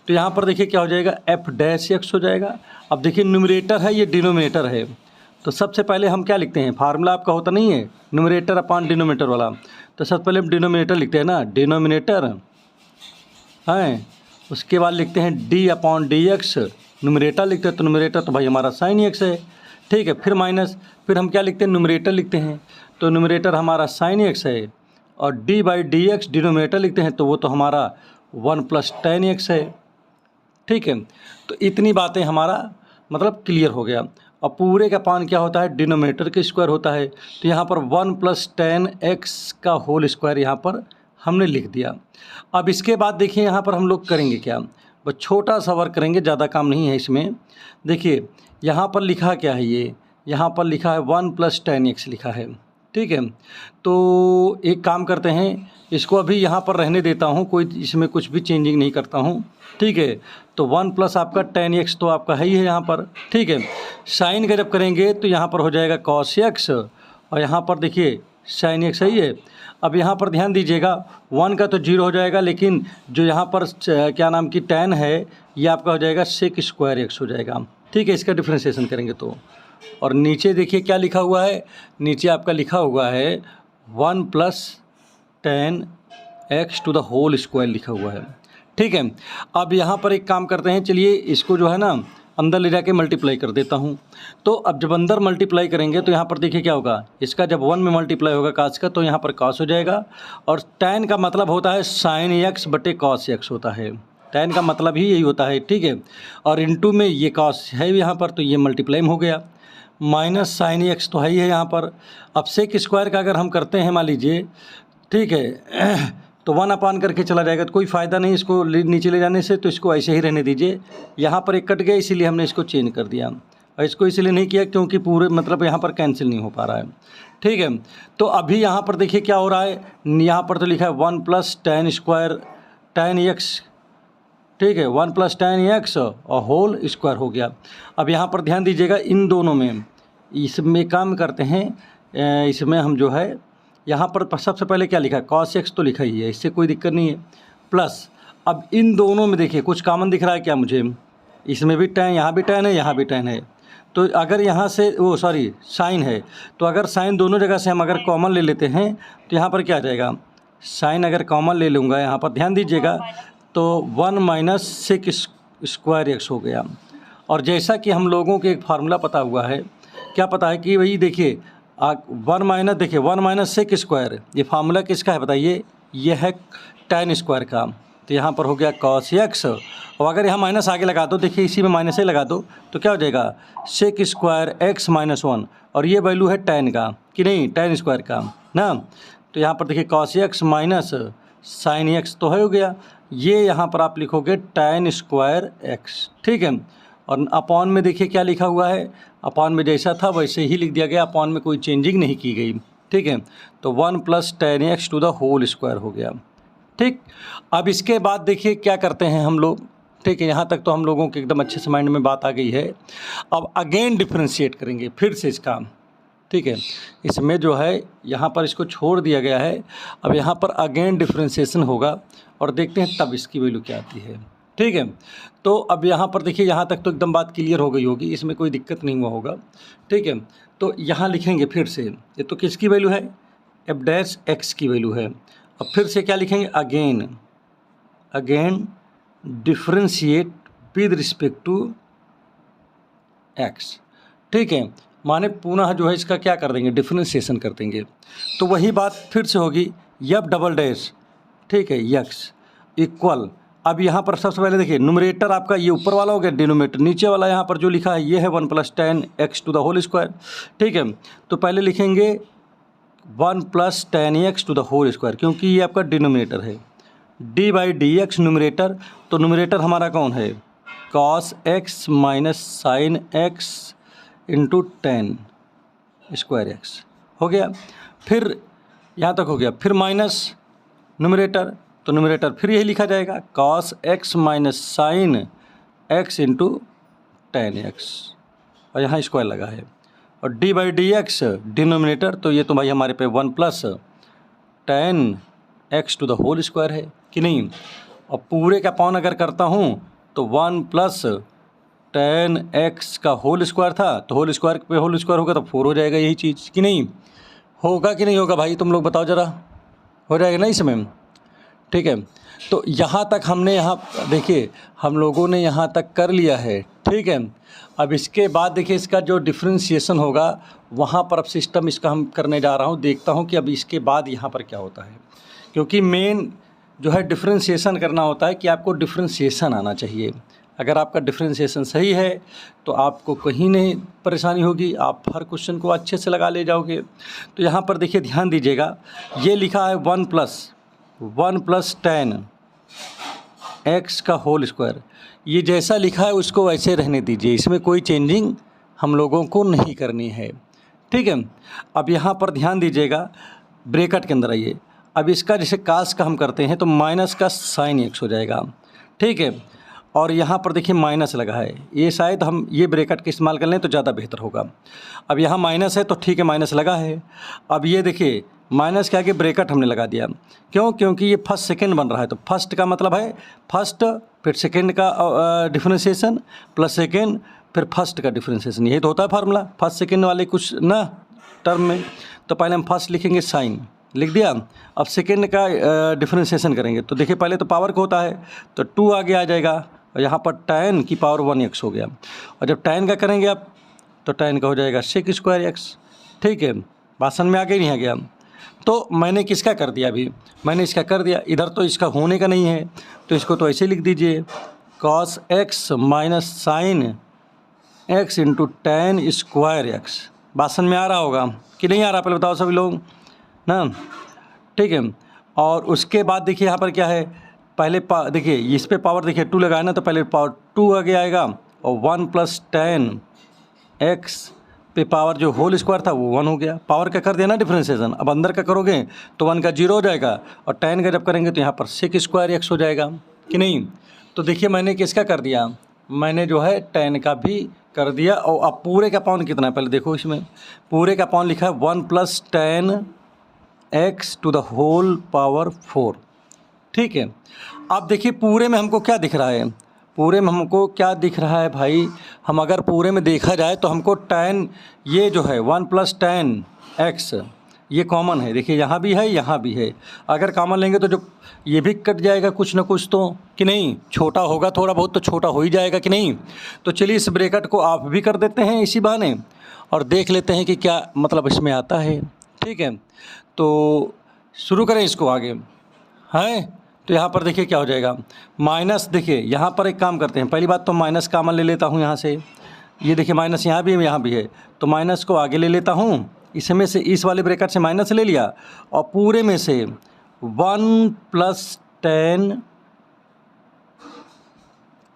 तो यहाँ पर देखिए क्या हो जाएगा, एफ डैश एक्स हो जाएगा। अब देखिए न्यूमरेटर है, ये डिनोमिनेटर है, तो सबसे पहले हम क्या लिखते हैं, फार्मूला आपका होता नहीं है न्यूमरेटर अपॉन डिनोमिनेटर वाला, तो सबसे पहले हम डिनोमिनेटर लिखते हैं ना, डिनोमिनेटर हैं, उसके बाद लिखते हैं D upon D x, numerator लिखते हैं तो न्यूमरेटर तो भाई हमारा साइन एक्स है, ठीक है। फिर माइनस, फिर हम क्या लिखते हैं, न्यूमरेटर लिखते हैं तो न्यूमरेटर हमारा साइन एक्स है, और D by d x denominator लिखते हैं तो वो तो हमारा 1 + tan x है, ठीक है। तो इतनी बातें हमारा मतलब क्लियर हो गया। अब पूरे का पान क्या होता है, डिनोमिनेटर के स्क्वायर होता है, तो यहाँ पर 1 + tan x का होल स्क्वायर यहाँ पर हमने लिख दिया। अब इसके बाद देखिए यहाँ पर हम लोग करेंगे क्या, बस छोटा सा वर्क करेंगे, ज़्यादा काम नहीं है इसमें। देखिए यहाँ पर लिखा क्या है, ये यहाँ पर लिखा है 1 + tan x लिखा है, ठीक है। तो एक काम करते हैं, इसको अभी यहाँ पर रहने देता हूँ, कोई इसमें कुछ भी चेंजिंग नहीं करता हूँ, ठीक है। तो 1 + आपका tan x तो आपका है ही है यहाँ पर, ठीक है। साइन का जब करेंगे तो यहाँ पर हो जाएगा cos x, और यहाँ पर देखिए sin x सही है। अब यहाँ पर ध्यान दीजिएगा, 1 का तो 0 हो जाएगा, लेकिन जो यहाँ पर क्या नाम की tan है ये आपका हो जाएगा sec² x हो जाएगा, ठीक है। इसका डिफ्रेंशिएशन करेंगे तो, और नीचे देखिए क्या लिखा हुआ है, नीचे आपका लिखा हुआ है 1 + tan x to the whole square लिखा हुआ है, ठीक है। अब यहाँ पर एक काम करते हैं, चलिए इसको जो है ना अंदर ले जाके मल्टीप्लाई कर देता हूँ। तो अब जब अंदर मल्टीप्लाई करेंगे तो यहाँ पर देखिए क्या होगा, इसका जब 1 में मल्टीप्लाई होगा cos का, तो यहाँ पर cos हो जाएगा, और tan का मतलब होता है sin x बटे cos x होता है, tan का मतलब ही यही होता है, ठीक है। और इनटू में ये cos है यहाँ पर, तो ये मल्टीप्लाई हो गया, माइनस sin x तो है ही है यहाँ पर। अब sec² का अगर हम करते हैं मान लीजिए, ठीक है, तो 1 अपान करके चला जाएगा, तो कोई फ़ायदा नहीं इसको नीचे ले जाने से, तो इसको ऐसे ही रहने दीजिए। यहाँ पर एक कट गया इसीलिए हमने इसको चेंज कर दिया, और इसको इसलिए नहीं किया क्योंकि पूरे मतलब यहाँ पर कैंसिल नहीं हो पा रहा है, ठीक है। तो अभी यहाँ पर देखिए क्या हो रहा है, यहाँ पर तो लिखा है 1 + tan x, ठीक है, 1 + tan x और होल स्क्वायर हो गया। अब यहाँ पर ध्यान दीजिएगा, इन दोनों में इसमें काम करते हैं, इसमें हम जो है यहाँ पर सबसे पहले क्या लिखा है, cos x तो लिखा ही है, इससे कोई दिक्कत नहीं है, प्लस अब इन दोनों में देखिए कुछ कॉमन दिख रहा है क्या मुझे, इसमें भी tan, यहाँ भी tan है, यहाँ भी tan है, तो अगर यहाँ से वो सॉरी साइन है, तो अगर साइन दोनों जगह से हम अगर कॉमन ले लेते हैं तो यहाँ पर क्या आ जाएगा, साइन अगर कॉमन ले लूँगा यहाँ पर ध्यान दीजिएगा तो 1 - sec² x हो गया। और जैसा कि हम लोगों के एक फार्मूला पता हुआ है, क्या पता है कि वही देखिए 1 - sec², ये फार्मूला किसका है बताइए, ये है tan² का, तो यहाँ पर हो गया cos x, और अगर यहाँ माइनस आगे लगा दो, देखिए इसी में माइनस ही लगा दो तो क्या हो जाएगा sec² x - 1, और ये वैल्यू है tan का कि नहीं, tan² का ना, तो यहाँ पर देखिए cos x minus sin x तो हो गया, ये यहाँ पर आप लिखोगे tan² x, ठीक है। और अपॉन में देखिए क्या लिखा हुआ है, अपॉन में जैसा था वैसे ही लिख दिया गया, अपॉन में कोई चेंजिंग नहीं की गई, ठीक है। तो 1 + tan x to the whole square हो गया, ठीक। अब इसके बाद देखिए क्या करते हैं हम लोग, ठीक है, यहाँ तक तो हम लोगों के एकदम अच्छे से माइंड में बात आ गई है। अब अगेन डिफ्रेंशिएट करेंगे फिर से इसका, ठीक है, इसमें जो है यहाँ पर इसको छोड़ दिया गया है, अब यहाँ पर अगेन डिफ्रेंशिएशन होगा, और देखते हैं तब इसकी वैल्यू क्या आती है, ठीक है। तो अब यहाँ पर देखिए यहाँ तक तो एकदम बात क्लियर हो गई होगी, इसमें कोई दिक्कत नहीं हुआ होगा, ठीक है। तो यहाँ लिखेंगे फिर से, ये तो किसकी वैल्यू है, f' की वैल्यू है। अब फिर से क्या लिखेंगे, again differentiate with respect to x, ठीक है, माने पुनः जो है इसका क्या कर देंगे, डिफ्रेंशिएशन कर देंगे। तो वही बात फिर से होगी, f', ठीक है, x इक्वल, अब यहाँ पर सबसे पहले देखिए न्यूमरेटर आपका ये ऊपर वाला हो गया, डिनोमिनेटर नीचे वाला यहाँ पर जो लिखा है ये है 1 + tan x to the whole square, ठीक है। तो पहले लिखेंगे 1 + tan x to the whole square, क्योंकि ये आपका डिनोमिनेटर है, d by d x numerator, तो न्यूमरेटर हमारा कौन है, cos x - sin x into tan² x हो गया। फिर यहाँ तक हो गया, फिर माइनस न्यूमरेटर, तो न्यूमरेटर फिर यही लिखा जाएगा cos x - sin x into tan x, और यहाँ स्क्वायर लगा है, और d by d x denominator, तो ये तो भाई हमारे पे 1 + tan x to the whole square है कि नहीं। और पूरे का पाउन अगर करता हूँ तो 1 + टेन एक्स का होल स्क्वायर था, तो होल स्क्वायर पे होल स्क्वायर होगा तो 4 हो जाएगा, यही चीज़ कि नहीं? होगा कि नहीं होगा भाई, तुम लोग बताओ ज़रा, हो जाएगा ना इसमें? ठीक है, तो यहाँ तक हमने यहाँ देखिए हम लोगों ने यहाँ तक कर लिया है। ठीक है, अब इसके बाद देखिए इसका जो डिफ्रेंशिएशन होगा वहाँ पर अब सिस्टम इसका हम करने जा रहा हूँ, देखता हूँ कि अब इसके बाद यहाँ पर क्या होता है, क्योंकि मेन जो है डिफ्रेंशिएशन करना होता है कि आपको डिफ्रेंशिएशन आना चाहिए। अगर आपका डिफ्रेंशिएशन सही है तो आपको कहीं नहीं परेशानी होगी, आप हर क्वेश्चन को अच्छे से लगा ले जाओगे। तो यहाँ पर देखिए ध्यान दीजिएगा, ये लिखा है 1 प्लस टेन एक्स का होल स्क्वायर, ये जैसा लिखा है उसको वैसे रहने दीजिए, इसमें कोई चेंजिंग हम लोगों को नहीं करनी है। ठीक है, अब यहाँ पर ध्यान दीजिएगा, ब्रैकेट के अंदर आइए। अब इसका जैसे कास का हम करते हैं तो माइनस का साइन एक्स हो जाएगा। ठीक है, और यहाँ पर देखिए माइनस लगा है, ये शायद हम ये ब्रैकेट का इस्तेमाल कर लें तो ज़्यादा बेहतर होगा। अब यहाँ माइनस है तो ठीक है, माइनस लगा है। अब ये देखिए माइनस के आगे ब्रैकेट हमने लगा दिया, क्यों? क्योंकि ये फर्स्ट सेकंड बन रहा है, तो फर्स्ट का मतलब है फर्स्ट, फिर सेकंड का डिफ्रेंशिएशन प्लस सेकंड, फिर फर्स्ट का डिफ्रेंशिएशन, यही तो होता है फार्मूला फर्स्ट सेकंड वाले कुछ ना टर्म में। तो पहले हम फर्स्ट लिखेंगे साइन, लिख दिया। अब सेकंड का डिफ्रेंशिएशन करेंगे तो देखिए पहले तो पावर को होता है तो 2 आगे आ जाएगा, और यहाँ पर tan की पावर 1x हो गया, और जब tan का करेंगे आप तो tan का हो जाएगा सेक स्क्वायर x। ठीक है, भाषण में आगे नहीं आ गया। तो मैंने किसका कर दिया, अभी मैंने इसका कर दिया, इधर तो इसका होने का नहीं है तो इसको तो ऐसे लिख दीजिए, cos x minus sine x into tan square x। भाषण में आ रहा होगा कि नहीं आ रहा, पहले बताओ सभी लोग ना। ठीक है, और उसके बाद देखिए यहाँ पर क्या है, पहले देखिए इस पे पावर देखिए 2 लगाया ना, तो पहले पावर 2 आगे आएगा, और 1 प्लस टेन एक्स पे पावर जो होल स्क्वायर था वो 1 हो गया। पावर का कर दिया ना डिफ्रेंशिएशन, अब अंदर का करोगे तो 1 का 0 हो जाएगा, और टेन का जब करेंगे तो यहाँ पर सेक स्क्वायर एक्स हो जाएगा कि नहीं। तो देखिए मैंने किसका कर दिया, मैंने जो है टेन का भी कर दिया। और अब पूरे का पावर कितना है पहले देखो, इसमें पूरे का पावर लिखा है 1 plus tan x to the whole power 4। ठीक है, अब देखिए पूरे में हमको क्या दिख रहा है, पूरे में हमको क्या दिख रहा है भाई, हम अगर पूरे में देखा जाए तो हमको tan ये जो है 1 प्लस टेन एक्स ये कॉमन है, देखिए यहाँ भी है यहाँ भी है, अगर कॉमन लेंगे तो जो ये भी कट जाएगा कुछ ना कुछ तो, कि नहीं, छोटा होगा थोड़ा बहुत तो छोटा हो ही जाएगा कि नहीं। तो चलिए इस ब्रैकेट को आप भी कर देते हैं इसी बहाने, और देख लेते हैं कि क्या मतलब इसमें आता है। ठीक है, तो शुरू करें इसको आगे है। तो यहाँ पर देखिए क्या हो जाएगा, माइनस, देखिए यहाँ पर एक काम करते हैं, पहली बात तो माइनस कॉमन ले लेता हूँ यहाँ से, ये देखिए माइनस यहाँ भी है यहाँ भी है, तो माइनस को आगे ले लेता हूँ, इसमें से इस वाले ब्रैकेट से माइनस ले लिया, और पूरे में से 1 प्लस टेन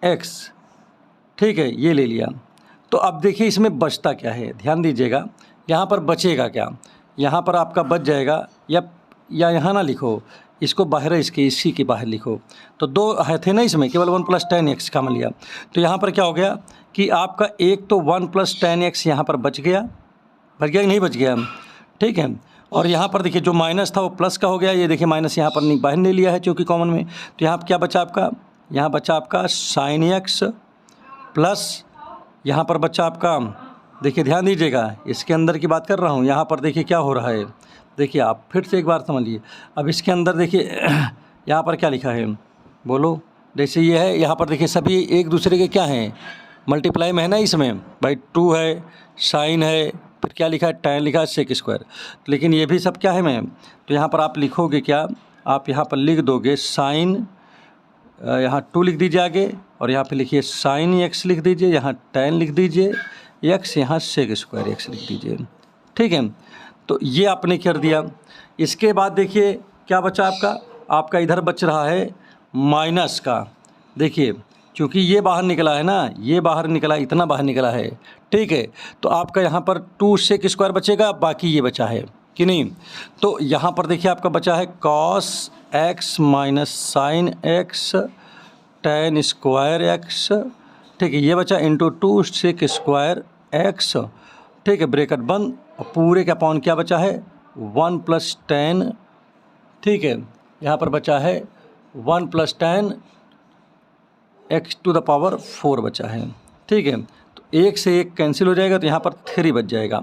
एक्स, ठीक है, ये ले लिया। तो अब देखिए इसमें बचता क्या है, ध्यान दीजिएगा, यहाँ पर बचेगा क्या, यहाँ पर आपका बच जाएगा, या यहाँ ना लिखो, इसको बाहर इसके इसी के बाहर लिखो, तो 2 है थे ना इसमें, केवल 1 प्लस टेन एक्स का मान लिया। तो यहाँ पर क्या हो गया कि आपका एक तो 1 प्लस टेन एक्स यहाँ पर बच गया कि नहीं बच गया। ठीक है, और यहाँ पर देखिए जो माइनस था वो प्लस का हो गया, ये देखिए माइनस यहाँ पर नहीं बाहर नहीं लिया है चूँकि कॉमन में, तो यहाँ क्या बचा आपका, यहाँ बचा आपका साइन एक्स प्लस यहाँ पर बचा आपका, देखिए ध्यान दीजिएगा इसके अंदर की बात कर रहा हूँ, यहाँ पर देखिए क्या हो रहा है, देखिए आप फिर से एक बार समझिए। अब इसके अंदर देखिए यहाँ पर क्या लिखा है, बोलो, जैसे ये है यहाँ पर देखिए सभी एक दूसरे के क्या हैं, मल्टीप्लाई में है ना, इसमें भाई 2 है, साइन है, फिर क्या लिखा है, tan लिखा है, सेक स्क्वायर, लेकिन ये भी सब क्या है मैम, तो यहाँ पर आप लिखोगे क्या, आप यहाँ पर लिख दोगे साइन, यहाँ 2 लिख दीजिए आगे, और यहाँ पे लिखिए साइन एक्स लिख दीजिए, यहाँ tan लिख दीजिए एक्स, यहाँ सेक स्क्वायर एक्स लिख दीजिए। ठीक है, तो ये आपने कर दिया। इसके बाद देखिए क्या बचा आपका इधर बच रहा है माइनस का, देखिए क्योंकि ये बाहर निकला है ना, ये बाहर निकला, इतना बाहर निकला है। ठीक है, तो आपका यहाँ पर 2 सेक स्क्वायर बचेगा, बाकी ये बचा है कि नहीं। तो यहाँ पर देखिए आपका बचा है cos x minus sine x tan square x, ठीक है, ये बचा इंटू 2 सेक स्क्वायर एक्स। ठीक है, ब्रैकेट बंद, और पूरे का पाउंड क्या बचा है 1 प्लस टेन। ठीक है, यहाँ पर बचा है 1 plus tan x to the power 4 बचा है। ठीक है, तो एक से एक कैंसिल हो जाएगा, तो यहाँ पर 3 बच जाएगा।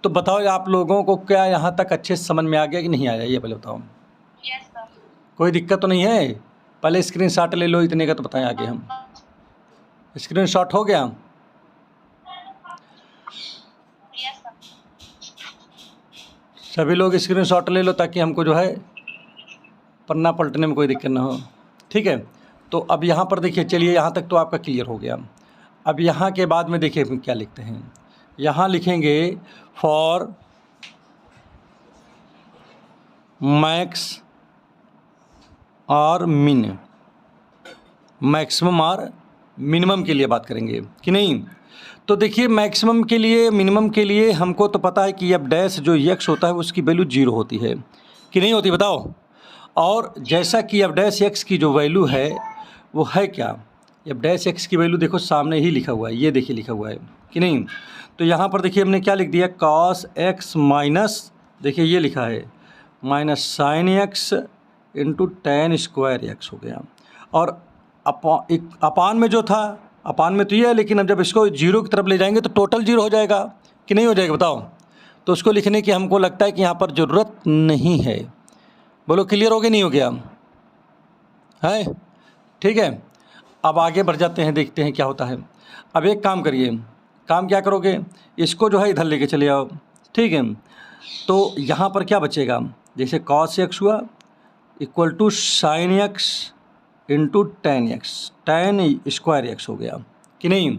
तो बताओ आप लोगों को क्या यहाँ तक अच्छे से समझ में आ गया कि नहीं आया, ये पहले बताओ। Yes, sir. कोई दिक्कत तो नहीं है? पहले स्क्रीनशॉट ले लो, इतने का तो बताएं आगे हम। स्क्रीनशॉट हो गया? Yes, sir. सभी लोग स्क्रीनशॉट ले लो ताकि हमको जो है पन्ना पलटने में कोई दिक्कत ना हो। ठीक है, तो अब यहाँ पर देखिए, चलिए यहाँ तक तो आपका क्लियर हो गया। अब यहाँ के बाद में देखिए क्या लिखते हैं, यहाँ लिखेंगे फॉर मैक्स और मिन, मैक्सिमम और मिनिमम के लिए बात करेंगे कि नहीं। तो देखिए मैक्सिमम के लिए, मिनिमम के लिए हमको तो पता है कि अब डैश जो x होता है उसकी वैल्यू 0 होती है कि नहीं होती, बताओ। और जैसा कि अब डैश x की जो वैल्यू है वो है क्या, अब डैश x की वैल्यू देखो सामने ही लिखा हुआ है, ये देखिए लिखा हुआ है कि नहीं। तो यहाँ पर देखिए हमने क्या लिख दिया, cos x माइनस, देखिए ये लिखा है minus sine x into tan square x हो गया। और अपान में जो था, अपान में तो ये है, लेकिन अब जब इसको 0 की तरफ ले जाएंगे तो टोटल 0 हो जाएगा कि नहीं हो जाएगा, बताओ। तो उसको लिखने की हमको लगता है कि यहाँ पर ज़रूरत नहीं है। बोलो क्लियर हो गया, नहीं हो गया है? ठीक है, अब आगे बढ़ जाते हैं, देखते हैं क्या होता है। अब एक काम करिए, काम क्या करोगे, इसको जो है इधर लेके चले आओ। ठीक है, तो यहाँ पर क्या बचेगा, जैसे cos x हुआ equal to sine x into tan x, tan square x हो गया कि नहीं।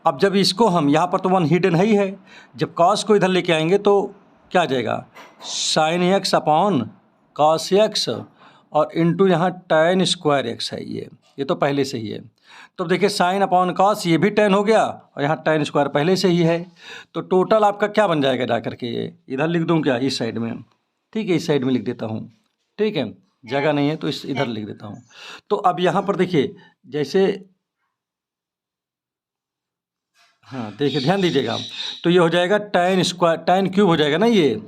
अब जब इसको हम, यहाँ पर तो 1 हिडन है ही है, जब cos को इधर लेके आएंगे तो क्या आ जाएगा, sine x upon cos x और इंटू यहाँ टेन स्क्वायर एक्स है, ये तो पहले से ही है। तो देखिए साइन अपॉन cos ये भी टेन हो गया और यहाँ टेन स्क्वायर पहले से ही है। तो टोटल आपका क्या बन जाएगा, जा करके ये इधर लिख दूँ क्या, इस साइड में। ठीक है, इस साइड में लिख देता हूँ। ठीक है, जगह नहीं है तो इस इधर लिख देता हूँ। तो अब यहाँ पर देखिए, जैसे हाँ देखिए ध्यान दीजिएगा, तो ये हो जाएगा टेन स्क्वायर, टेन क्यूब हो जाएगा ना, ये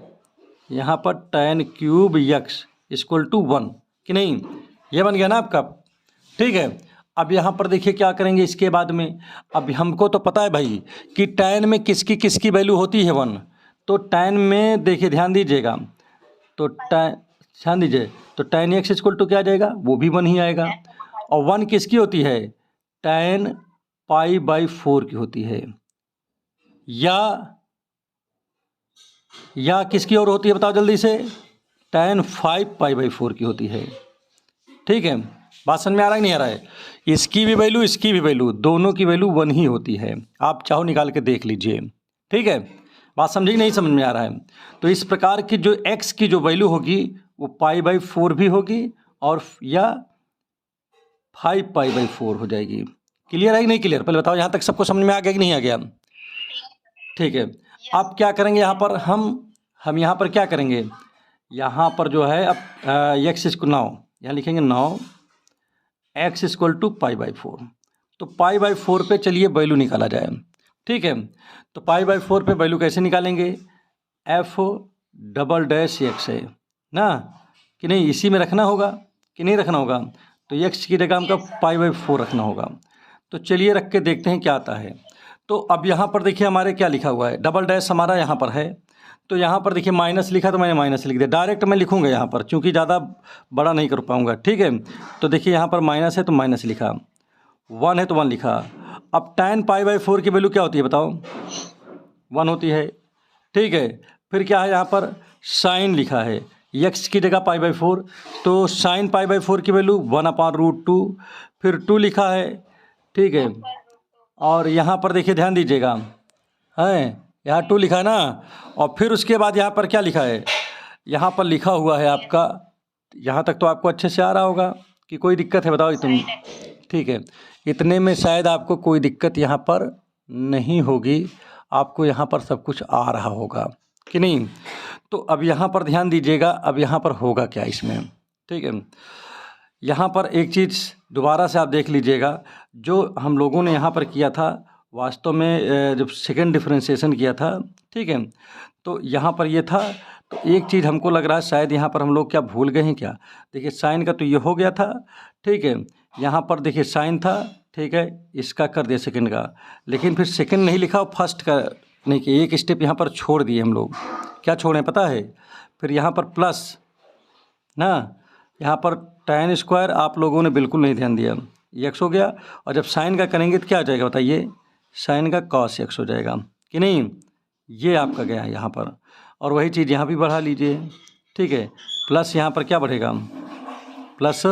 यहाँ पर tan cube x equal to 1 कि नहीं, ये बन गया ना आपका। ठीक है, अब यहाँ पर देखिए क्या करेंगे इसके बाद में। अब हमको तो पता है भाई कि टेन में किसकी किसकी वैल्यू होती है 1, तो टेन में देखिए ध्यान दीजिएगा, तो ध्यान दीजिए, तो टेन एक्स इक्वल टू क्या आ जाएगा, वो भी 1 ही आएगा। और 1 किसकी होती है, टेन पाई बाई 4 की होती है, या किसकी और होती है बताओ जल्दी से, टेन 5 पाई बाई 4 की होती है। ठीक है, बात समझ में आ रहा है नहीं आ रहा है, इसकी भी वैल्यू इसकी भी वैल्यू, दोनों की वैल्यू 1 ही होती है, आप चाहो निकाल के देख लीजिए। ठीक है, बात समझी नहीं, समझ में आ रहा है। तो इस प्रकार की जो x की जो वैल्यू होगी वो पाई बाई 4 भी होगी और या 5 पाई बाई 4 हो जाएगी। क्लियर है कि नहीं क्लियर, पहले बताओ यहाँ तक सबको समझ में आ गया कि नहीं आ गया। ठीक है, अब क्या करेंगे यहाँ पर, हम यहाँ पर क्या करेंगे, यहाँ पर जो है अब एक्स इसको 9, यहाँ लिखेंगे 9 x equal to pi by 4। तो पाई बाई 4 पे चलिए वैल्यू निकाला जाए। ठीक है, तो पाई बाई 4 पे वैल्यू कैसे निकालेंगे, एफ डबल डैश एक्स है ना कि नहीं, इसी में रखना होगा कि नहीं रखना होगा, तो एक्स की जगह हमको पाई बाई 4 रखना होगा। तो चलिए रख के देखते हैं क्या आता है। तो अब यहाँ पर देखिए हमारे क्या लिखा हुआ है, डबल डैश हमारा यहाँ पर है, तो यहाँ पर देखिए माइनस लिखा तो मैंने माइनस लिख दिया, डायरेक्ट मैं लिखूँगा यहाँ पर क्योंकि ज़्यादा बड़ा नहीं कर पाऊँगा। ठीक है, तो देखिए यहाँ पर माइनस है तो माइनस लिखा, 1 है तो 1 लिखा। अब टेन पाई बाई 4 की वैल्यू क्या होती है बताओ, 1 होती है। ठीक है, फिर क्या है यहाँ पर साइन लिखा है, x की जगह पाई बाई 4, तो साइन पाई बाई 4 की वैल्यू 1/√2, फिर 2 लिखा है। ठीक है, और यहाँ पर देखिए ध्यान दीजिएगा, है यहाँ 2 लिखा है ना, और फिर उसके बाद यहाँ पर क्या लिखा है, यहाँ पर लिखा हुआ है आपका, यहाँ तक तो आपको अच्छे से आ रहा होगा कि कोई दिक्कत है बताओ तुम। ठीक है, इतने में शायद आपको कोई दिक्कत यहाँ पर नहीं होगी, आपको यहाँ पर सब कुछ आ रहा होगा कि नहीं। तो अब यहाँ पर ध्यान दीजिएगा, अब यहाँ पर होगा क्या इसमें। ठीक है, यहाँ पर एक चीज़ दोबारा से आप देख लीजिएगा, जो हम लोगों ने यहाँ पर किया था वास्तव में जब सेकंड डिफरेंशिएशन किया था, ठीक है, तो यहाँ पर ये था, तो एक चीज़ हमको लग रहा है शायद यहाँ पर हम लोग क्या भूल गए हैं क्या। देखिए साइन का तो ये हो गया था, ठीक है, यहाँ पर देखिए साइन था ठीक है, इसका कर दिया सेकंड का, लेकिन फिर सेकंड नहीं लिखा और फर्स्ट का नहीं किया, एक स्टेप यहाँ पर छोड़ दिए हम लोग। क्या छोड़े पता है? फिर यहाँ पर प्लस ना, यहाँ पर tan स्क्वायर आप लोगों ने बिल्कुल नहीं ध्यान दिया, ये x हो गया, और जब साइन का करेंगे तो क्या हो जाएगा बताइए? साइन का cos x हो जाएगा कि नहीं? ये आपका गया है यहाँ पर, और वही चीज़ यहाँ भी बढ़ा लीजिए, ठीक है। प्लस यहाँ पर क्या बढ़ेगा? प्लस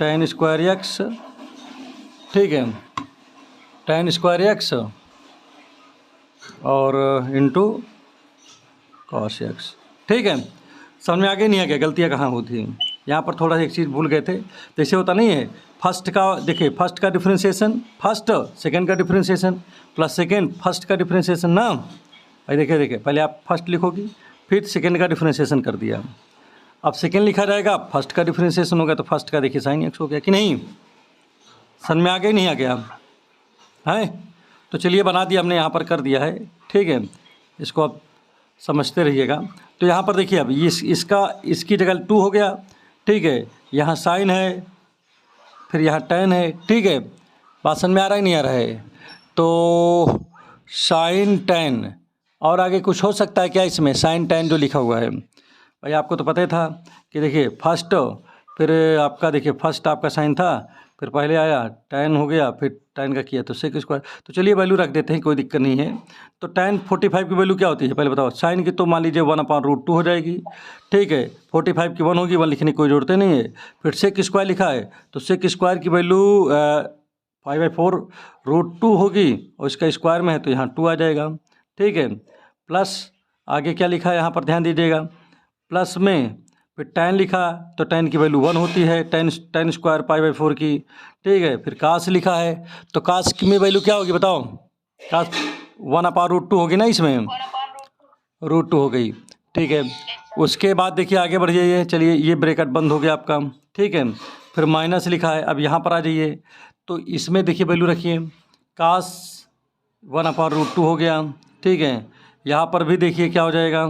tan स्क्वायर x, ठीक है, tan स्क्वायर x और इंटू cos x, ठीक है। समझ में आ गया नहीं आ गया? गलतियाँ कहाँ हुई थी यहाँ पर? थोड़ा सा एक चीज़ भूल गए थे, जैसे होता नहीं है फर्स्ट का, देखिए फर्स्ट का डिफ्रेंशिएशन, फर्स्ट सेकंड का डिफ्रेंशिएशन प्लस सेकंड फर्स्ट का डिफ्रेंशिएशन ना। भाई देखिए पहले आप फर्स्ट लिखोगी, फिर सेकंड का डिफ्रेंशिएशन कर दिया, अब सेकंड लिखा जाएगा, फर्स्ट का डिफ्रेंशिएशन हो गया तो फर्स्ट का देखिए साइन एक्स हो गया कि नहीं? समझ में आ गया नहीं आ गया है? तो चलिए बना दिया हमने, यहाँ पर कर दिया है, ठीक है। इसको आप समझते रहिएगा। तो यहाँ पर देखिए अब इसकी जगह 2 हो गया, ठीक है, यहाँ साइन है, फिर यहाँ tan है, ठीक है। बात समझ में आ रहा है नहीं आ रहा है? तो साइन tan, और आगे कुछ हो सकता है क्या इसमें? साइन tan जो लिखा हुआ है भाई आपको तो पता ही था कि देखिए फर्स्ट, फिर आपका देखिए फर्स्ट आपका साइन था, फिर पहले आया tan हो गया, फिर tan का किया तो सेक स्क्वायर। तो चलिए वैल्यू रख देते हैं, कोई दिक्कत नहीं है। तो tan 45 की वैल्यू क्या होती है पहले बताओ? साइन की तो मान लीजिए 1/√2 हो जाएगी, ठीक है। 45 की 1 होगी, 1 लिखने की कोई ज़रूरत नहीं है। फिर सेक स्क्वायर लिखा है तो सेक स्क्वायर की वैल्यू 5/4√2 होगी, और इसका स्क्वायर में है तो यहाँ 2 आ जाएगा, ठीक है। प्लस आगे क्या लिखा है यहाँ पर ध्यान दीजिएगा, प्लस में फिर tan लिखा तो tan की वैल्यू 1 होती है, tan स्क्वायर 5/4 की, ठीक है। फिर कास लिखा है तो कास की में वैल्यू क्या होगी बताओ? कास 1/√2 होगी ना, इसमें √2 हो गई, ठीक है। उसके बाद देखिए आगे बढ़ जाइए, चलिए ये ब्रैकेट बंद हो गया आपका, ठीक है। फिर माइनस लिखा है, अब यहाँ पर आ जाइए, तो इसमें देखिए वैल्यू रखिए, कास 1/√2 हो गया, ठीक है। यहाँ पर भी देखिए क्या हो जाएगा,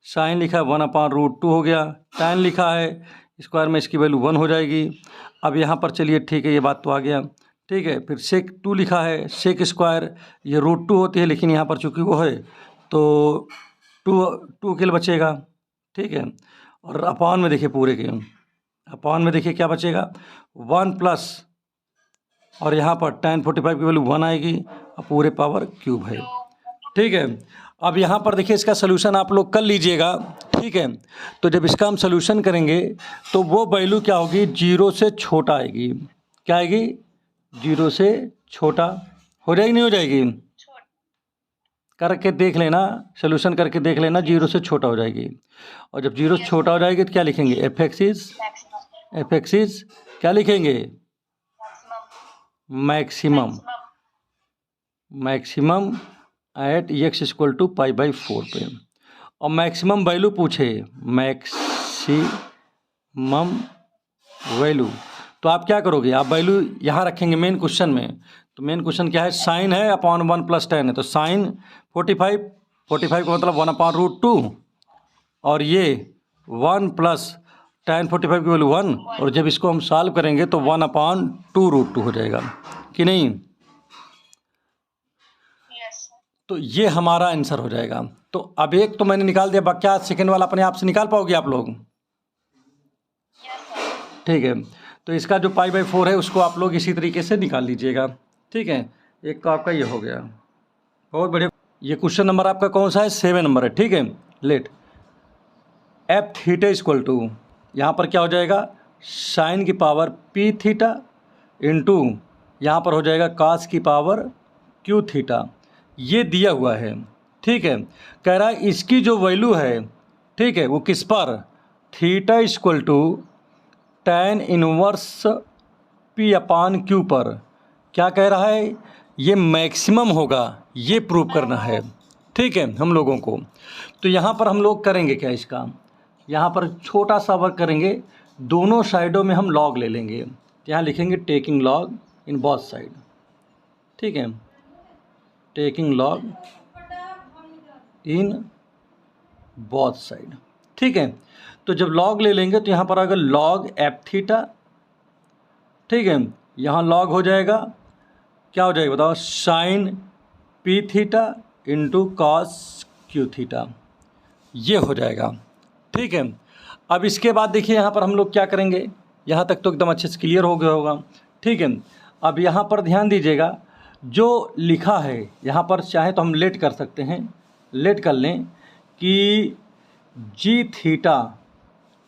साइन लिखा है 1/√2 हो गया, tan लिखा है स्क्वायर में इसकी वैल्यू 1 हो जाएगी। अब यहाँ पर चलिए ठीक है, ये बात तो आ गया, ठीक है। फिर सेक 2 लिखा है, सेक स्क्वायर ये √2 होती है, लेकिन यहाँ पर चूँकि वो है तो 2 के लिए बचेगा, ठीक है। और अपॉन में देखिए पूरे के, अपॉन में देखिए क्या बचेगा, 1 प्लस, और यहाँ पर tan 45 की वैल्यू 1 आएगी और पूरे पावर क्यूब है, ठीक है। अब यहाँ पर देखिए इसका सलूशन आप लोग कर लीजिएगा, ठीक है। तो जब इसका हम सलूशन करेंगे तो वो वैल्यू क्या होगी, 0 से छोटा आएगी। क्या आएगी? 0 से छोटा हो जाएगी, नहीं हो जाएगी? करके देख लेना, सलूशन करके देख लेना, 0 से छोटा हो जाएगी। और जब 0 से छोटा हो जाएगी तो क्या लिखेंगे? एफ एक्स इज क्या लिखेंगे? मैक्सिमम एट x = π/4 पे। और मैक्सिमम वैल्यू पूछे, मैक्सिमम वैल्यू, तो आप क्या करोगे? आप वैल्यू यहाँ रखेंगे मेन क्वेश्चन में। तो मेन क्वेश्चन क्या है? साइन है अपॉन 1 + tan है, तो साइन 45 का मतलब 1/√2, और ये 1 + tan 45 की वैल्यू 1, और जब इसको हम सॉल्व करेंगे तो 1/2√2 हो जाएगा कि नहीं? तो ये हमारा आंसर हो जाएगा। तो अब एक तो मैंने निकाल दिया, क्या सेकंड वाला अपने आप से निकाल पाओगे आप लोग? ठीक है। तो इसका जो π/4 है उसको आप लोग इसी तरीके से निकाल लीजिएगा, ठीक है। एक तो आपका ये हो गया, बहुत बढ़िया। ये क्वेश्चन नंबर आपका कौन सा है? 7 नंबर है, ठीक है। लेट एफ थीटा = यहाँ पर क्या हो जाएगा, साइन की पावर p थीटा इंटू यहाँ पर हो जाएगा कास की पावर q थीटा। ये दिया हुआ है, ठीक है। कह रहा है इसकी जो वैल्यू है, ठीक है, वो किस पर? थीटा = tan इनवर्स p/q पर। क्या कह रहा है? ये मैक्सिमम होगा, ये प्रूव करना है, ठीक है, हम लोगों को। तो यहाँ पर हम लोग करेंगे क्या इसका, यहाँ पर छोटा सा वर्क करेंगे, दोनों साइडों में हम लॉग ले लेंगे। यहाँ लिखेंगे taking log in both side, ठीक है, taking log in both side, ठीक है। तो जब लॉग ले लेंगे तो यहाँ पर आएगा लॉग एफ थीटा, ठीक है, यहाँ लॉग हो जाएगा, क्या हो जाएगा बताओ, sine p theta into cos q theta, ये हो जाएगा। ठीक है, अब इसके बाद देखिए यहाँ पर हम लोग क्या करेंगे, यहाँ तक तो एकदम अच्छे से क्लियर हो गया होगा। ठीक है, अब यहाँ पर ध्यान दीजिएगा, जो लिखा है यहाँ पर चाहे तो हम लेट कर सकते हैं, लेट कर लें कि g theta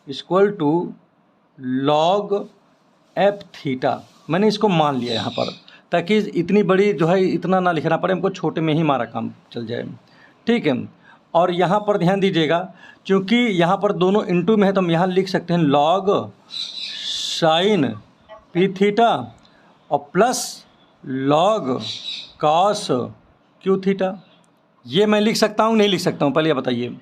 equal to log f theta, मैंने इसको मान लिया यहाँ पर, ताकि इतनी बड़ी जो है इतना ना लिखना पड़े, हमको छोटे में ही हमारा काम चल जाए। ठीक है, और यहाँ पर ध्यान दीजिएगा, क्योंकि यहाँ पर दोनों इनटू में है तो हम यहाँ लिख सकते हैं लॉग साइन पी थीटा और plus log cos q theta. ये मैं लिख सकता हूँ नहीं लिख सकता हूँ, पहले ये बताइए।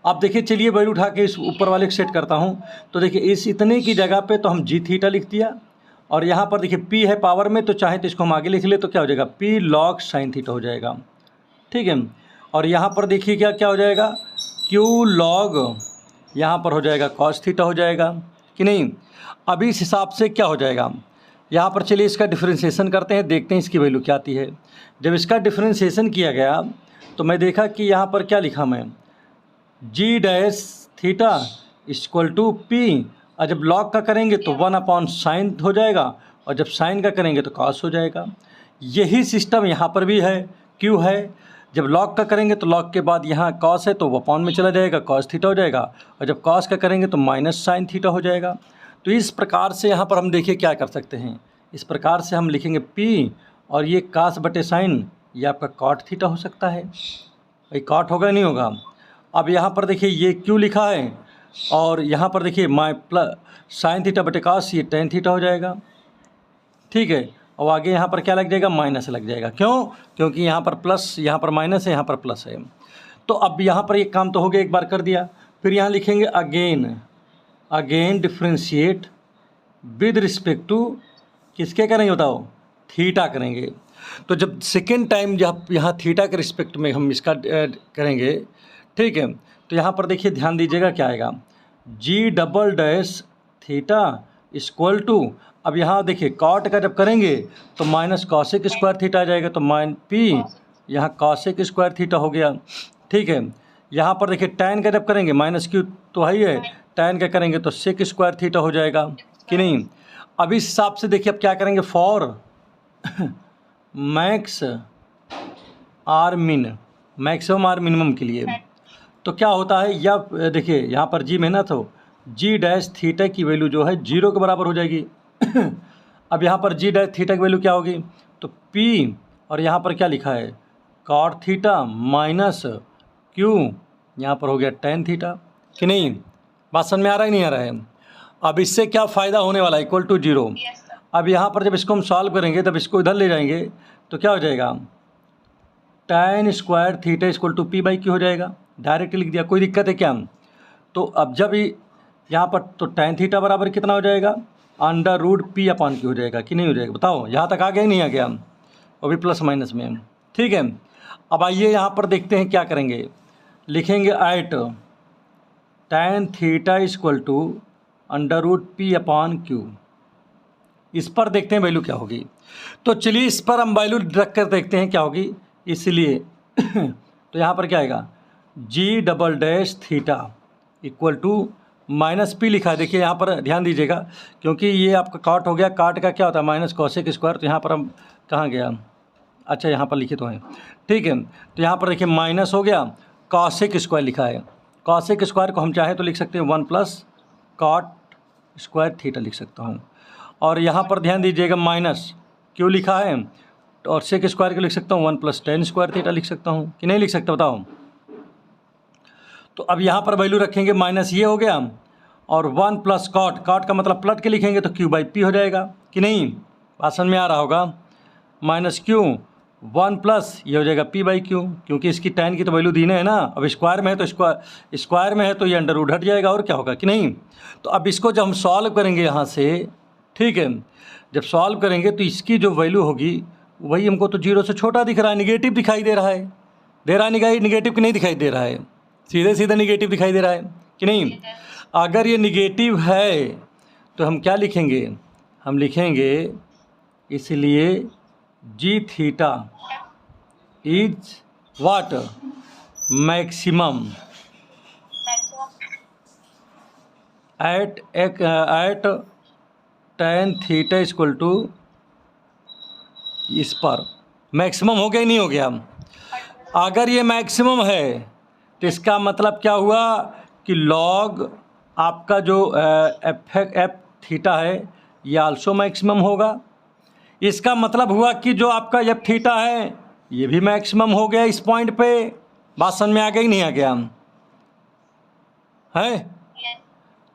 अब देखिए, चलिए वैल्यू उठा के इस ऊपर वाले को सेट करता हूँ, तो देखिए इस इतने की जगह पे तो हम जी थीटा लिख दिया, और यहाँ पर देखिए पी है पावर में, तो चाहे तो इसको हम आगे लिख ले तो क्या हो जाएगा, पी लॉग साइन थीटा हो जाएगा। ठीक है, और यहाँ पर देखिए क्या क्या हो जाएगा, क्यू लॉग यहाँ पर हो जाएगा कॉस थीटा हो जाएगा कि नहीं। अभी इस हिसाब से क्या हो जाएगा, यहाँ पर चलिए इसका डिफ्रेंशिएशन करते हैं, देखते हैं इसकी वैल्यू क्या आती है। जब इसका डिफ्रेंशिएशन किया गया तो मैं देखा कि यहाँ पर क्या लिखा, मैं g dash theta equal to p, और जब लॉग का करेंगे तो 1/sin हो जाएगा, और जब साइन का करेंगे तो कॉस हो जाएगा। यही सिस्टम यहाँ पर भी है, क्यू है, जब लॉग का करेंगे तो लॉग के बाद यहाँ कॉस है तो वो अपॉन में चला जाएगा, कॉस थीटा हो जाएगा, और जब कॉस का करेंगे तो माइनस साइन थीटा हो जाएगा। तो इस प्रकार से यहाँ पर हम देखिए क्या कर सकते हैं, इस प्रकार से हम लिखेंगे पी, और ये कास बटे साइन, ये आपका कॉट थीटा हो सकता है, भाई कॉट होगा नहीं होगा। अब यहाँ पर देखिए ये क्यू लिखा है, और यहाँ पर देखिए प्लस साइन थीटा बटे कॉस, ये टेन थीटा हो जाएगा। ठीक है, और आगे यहाँ पर क्या लग जाएगा, माइनस लग जाएगा, क्यों, क्योंकि यहाँ पर प्लस, यहाँ पर माइनस है, यहाँ पर प्लस है। तो अब यहाँ पर एक काम तो हो गया, एक बार कर दिया, फिर यहाँ लिखेंगे again differentiate with respect to, किसके करेंगे बताओ, थीटा करेंगे। तो जब सेकेंड टाइम जब यहाँ थीटा के रिस्पेक्ट में हम इसका करेंगे, ठीक है, तो यहाँ पर देखिए ध्यान दीजिएगा क्या आएगा, g double dash theta equal to, अब यहाँ देखिए कॉट का जब करेंगे तो माइनस कॉसेक स्क्वायर थीटा आ जाएगा, तो पी यहाँ कॉसेक स्क्वायर थीटा हो गया। ठीक है, यहाँ पर देखिए टैन का जब करेंगे माइनस क्यू तो है ही है, टैन का करेंगे तो सेक स्क्वायर थीटा हो जाएगा कि नहीं। अब इस हिसाब से देखिए अब क्या करेंगे, फॉर मैक्स आर मिन, मैक्सिमम आर मिनिमम के लिए, तो क्या होता है, या देखिए यहाँ पर जी में ना, तो जी डैश थीटा की वैल्यू जो है 0 के बराबर हो जाएगी। अब यहाँ पर जी डैश थीटा की वैल्यू क्या होगी, तो पी, और यहाँ पर क्या लिखा है, कॉट थीटा माइनस क्यू, यहाँ पर हो गया टेन थीटा कि नहीं। बात समझ में आ रहा है नहीं आ रहा है। अब इससे क्या फ़ायदा होने वाला है, इक्वल टू 0। अब यहाँ पर जब इसको हम सॉल्व करेंगे तब इसको इधर ले जाएंगे तो क्या हो जाएगा, tan square theta equal to p by q हो जाएगा, डायरेक्ट लिख दिया, कोई दिक्कत है क्या। तो अब जब यहाँ पर तो tan थीटा बराबर कितना हो जाएगा, under root p upon q हो जाएगा कि नहीं हो जाएगा, बताओ यहाँ तक आ गया नहीं आ गया, वो भी प्लस माइनस में। ठीक है, अब आइए यहाँ पर देखते हैं क्या करेंगे, लिखेंगे at tan theta equal to under root p upon q, इस पर देखते हैं वैल्यू क्या होगी। तो चलिए इस पर हम वैल्यू रख कर देखते हैं क्या होगी, इसलिए तो यहाँ पर क्या आएगा, g double dash theta equal to minus p लिखा है। देखिए यहाँ पर ध्यान दीजिएगा, क्योंकि ये आपका काट हो गया, काट का क्या होता है माइनस कॉसेक स्क्वायर, तो यहाँ पर हम कहाँ गया, अच्छा यहाँ पर लिखे तो हैं। ठीक है, तो यहाँ पर देखिए माइनस हो गया, कॉसेक स्क्वायर लिखा है, कॉसेक स्क्वायर को हम चाहे तो लिख सकते हैं 1 प्लस कॉट स्क्वायर थीटा लिख सकता हूँ, और यहाँ पर ध्यान दीजिएगा माइनस क्यों लिखा है, और सेक स्क्वायर को लिख सकता हूँ 1 प्लस टेन स्क्वायर थीटा लिख सकता हूँ कि नहीं लिख सकता बताओ। तो अब यहाँ पर वैल्यू रखेंगे, माइनस ये हो गया, और 1 प्लस कॉट, कॉट का मतलब पलट के लिखेंगे तो क्यू बाई पी हो जाएगा कि नहीं, बात समझ में आ रहा होगा। माइनस क्यू 1 प्लस ये हो जाएगा पी बाई क्यू, क्योंकि इसकी tan की तो वैल्यू दी है ना, अब स्क्वायर में है तो स्क्वायर में है तो ये अंडर रूट हट जाएगा, और क्या होगा कि नहीं। तो अब इसको जब हम सॉल्व करेंगे यहाँ से, ठीक है, जब सॉल्व करेंगे तो इसकी जो वैल्यू होगी वही हमको तो 0 से छोटा दिख रहा है, निगेटिव दिखाई दे रहा है, निगेटिव कि नहीं दिखाई दे रहा है, सीधे सीधे निगेटिव दिखाई दे रहा है कि नहीं। अगर ये निगेटिव है तो हम क्या लिखेंगे, हम लिखेंगे इसलिए g theta is what, maximum maximum at tan theta equal to, इस पर मैक्सिमम हो गया ही नहीं हो गया। अगर ये मैक्सिमम है तो इसका मतलब क्या हुआ कि लॉग आपका जो एफ थीटा है ये आल्सो मैक्सिमम होगा। इसका मतलब हुआ कि जो आपका एफ थीटा है ये भी मैक्सिमम हो गया इस पॉइंट पे। बात समझ में आ गया कि नहीं आ गया है? यस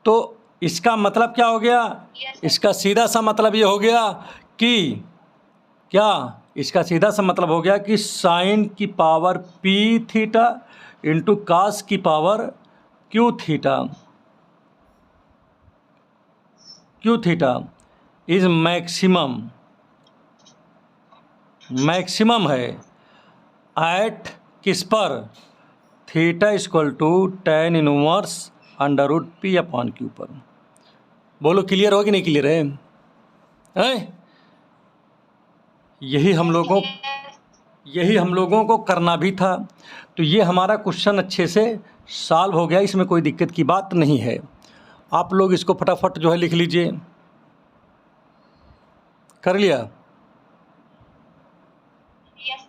तो इसका मतलब क्या हो गया? यस इसका सीधा सा मतलब ये हो गया कि क्या, इसका सीधा सा मतलब हो गया कि साइन की power p theta into cos की power q theta is maximum है एट किस पर, theta equal to tan inverse under root p upon q पर। बोलो क्लियर हो कि नहीं क्लियर है? यही हम लोगों को करना भी था। तो ये हमारा क्वेश्चन अच्छे से सॉल्व हो गया, इसमें कोई दिक्कत की बात नहीं है। आप लोग इसको फटाफट जो है लिख लीजिए। कर लिया? यस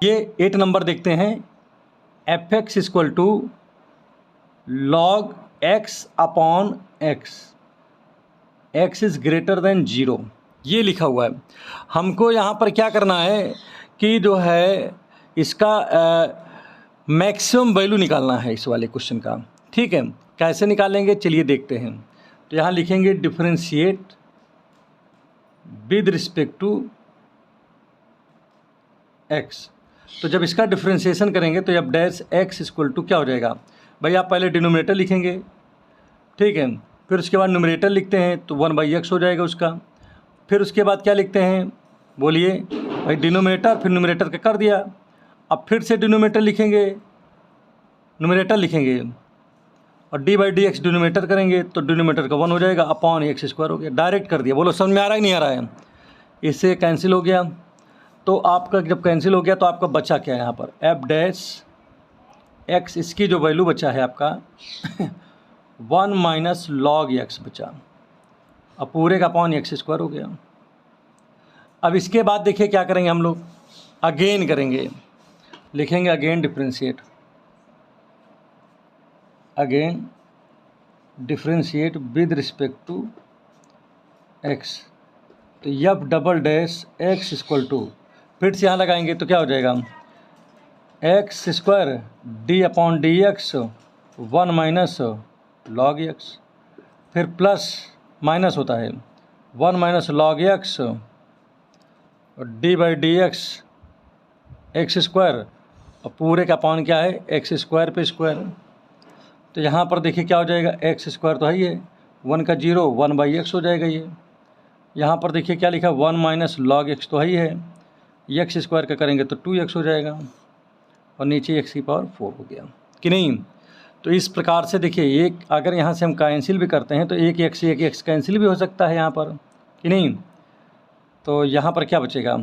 ये 8 नंबर देखते हैं। F x equal to log x upon x is greater than 0, ये लिखा हुआ है। हमको यहाँ पर क्या करना है कि जो है इसका मैक्सिमम वैल्यू निकालना है इस वाले क्वेश्चन का। ठीक है, कैसे निकालेंगे चलिए देखते हैं। तो यहाँ लिखेंगे differentiate with respect to x. तो जब इसका डिफरेंशिएशन करेंगे तो अब डैश एक्स इक्वल टू क्या हो जाएगा भाई, आप पहले डिनोमिनेटर लिखेंगे, ठीक है, फिर उसके बाद न्यूमरेटर लिखते हैं तो 1/x हो जाएगा उसका। फिर उसके बाद क्या लिखते हैं बोलिए भाई, डिनोमिनेटर फिर न्यूमरेटर का कर दिया। अब फिर से डिनोमिनेटर लिखेंगे, न्यूमरेटर लिखेंगे और d/dx डिनोमिनेटर करेंगे तो डिनोमिनेटर का 1 हो जाएगा अपॉन x² हो गया। डायरेक्ट कर दिया। बोलो समझ में आ रहा है कि नहीं आ रहा है? इससे कैंसिल हो गया। तो आपका जब कैंसिल हो गया तो आपका बचा क्या है यहाँ पर, एफ डैश एक्स, इसकी जो वैल्यू बचा है आपका 1 माइनस लॉग एक्स बचा, अब पूरे का अपॉन x² हो गया। अब इसके बाद देखिए क्या करेंगे हम लोग, अगेन करेंगे, लिखेंगे again differentiate with respect to x. तो f double dash x equal to, फिर से यहाँ लगाएंगे तो क्या हो जाएगा, x² d/dx 1 माइनस लॉग एक्स, फिर प्लस माइनस होता है 1 माइनस लॉग एक्स और d/dx x² और पूरे का अपॉन क्या है x² पे स्क्वायर। तो यहाँ पर देखिए क्या हो जाएगा, x² तो है ही है, 1 का 0 1/x हो जाएगा ये। यहाँ पर देखिए क्या लिखा 1 माइनस लॉग एक्स तो है ही है, x² का करेंगे तो 2x हो जाएगा और नीचे x की पावर 4 हो गया कि नहीं। तो इस प्रकार से देखिए, एक अगर यहाँ से हम कैंसिल भी करते हैं तो एक x कैंसिल भी हो सकता है यहाँ पर कि नहीं। तो यहाँ पर क्या बचेगा,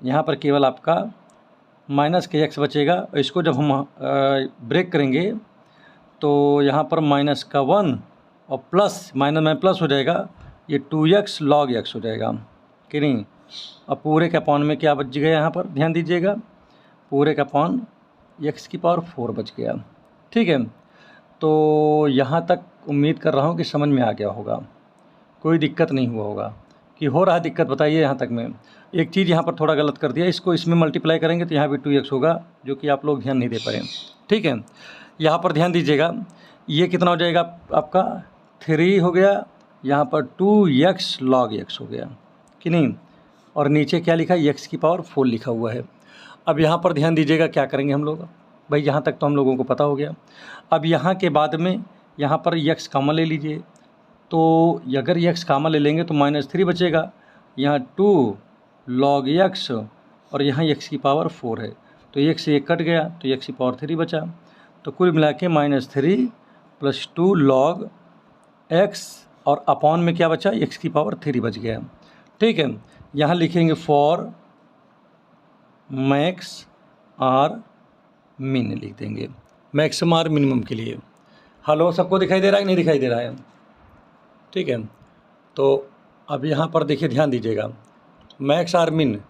यहाँ पर केवल आपका माइनस के x बचेगा। और इसको जब हम ब्रेक करेंगे तो यहाँ पर माइनस का 1 और प्लस माइनस में प्लस हो जाएगा, ये 2x log x हो जाएगा कि नहीं। अब पूरे के अपॉन में क्या बच गया, यहाँ पर ध्यान दीजिएगा, पूरे का अपॉन x की पावर 4 बच गया। ठीक है, तो यहाँ तक उम्मीद कर रहा हूँ कि समझ में आ गया होगा, कोई दिक्कत नहीं हुआ होगा। कि हो रहा है दिक्कत बताइए यहाँ तक में। एक चीज़ यहाँ पर थोड़ा गलत कर दिया, इसको इसमें मल्टीप्लाई करेंगे तो यहाँ भी 2x होगा, जो कि आप लोग ध्यान नहीं दे पाए। ठीक है, यहाँ पर ध्यान दीजिएगा, ये कितना हो जाएगा आपका 3 हो गया, यहाँ पर 2x log x हो गया कि नहीं। और नीचे क्या लिखा है, x की पावर 4 लिखा हुआ है। अब यहाँ पर ध्यान दीजिएगा क्या करेंगे हम लोग भाई, यहाँ तक तो हम लोगों को पता हो गया। अब यहाँ के बाद में यहाँ पर x कॉमन ले लीजिए, तो अगर x कॉमन ले लेंगे तो -3 बचेगा, यहाँ 2 log x और यहाँ x की पावर 4 है, तो एक से एक कट गया तो x की पावर 3 बचा। तो कुल मिला के -3 + 2 log x और अपॉन में क्या बचा, x की पावर 3 बच गया। ठीक है, यहाँ लिखेंगे फॉर मैक्स आर मिन लिख देंगे, मैक्सिमम और मिनिमम के लिए। हेलो, सबको दिखाई दे रहा है कि नहीं दिखाई दे रहा है? ठीक है, तो अब यहाँ पर देखिए, ध्यान दीजिएगा, मैक्स आर मिन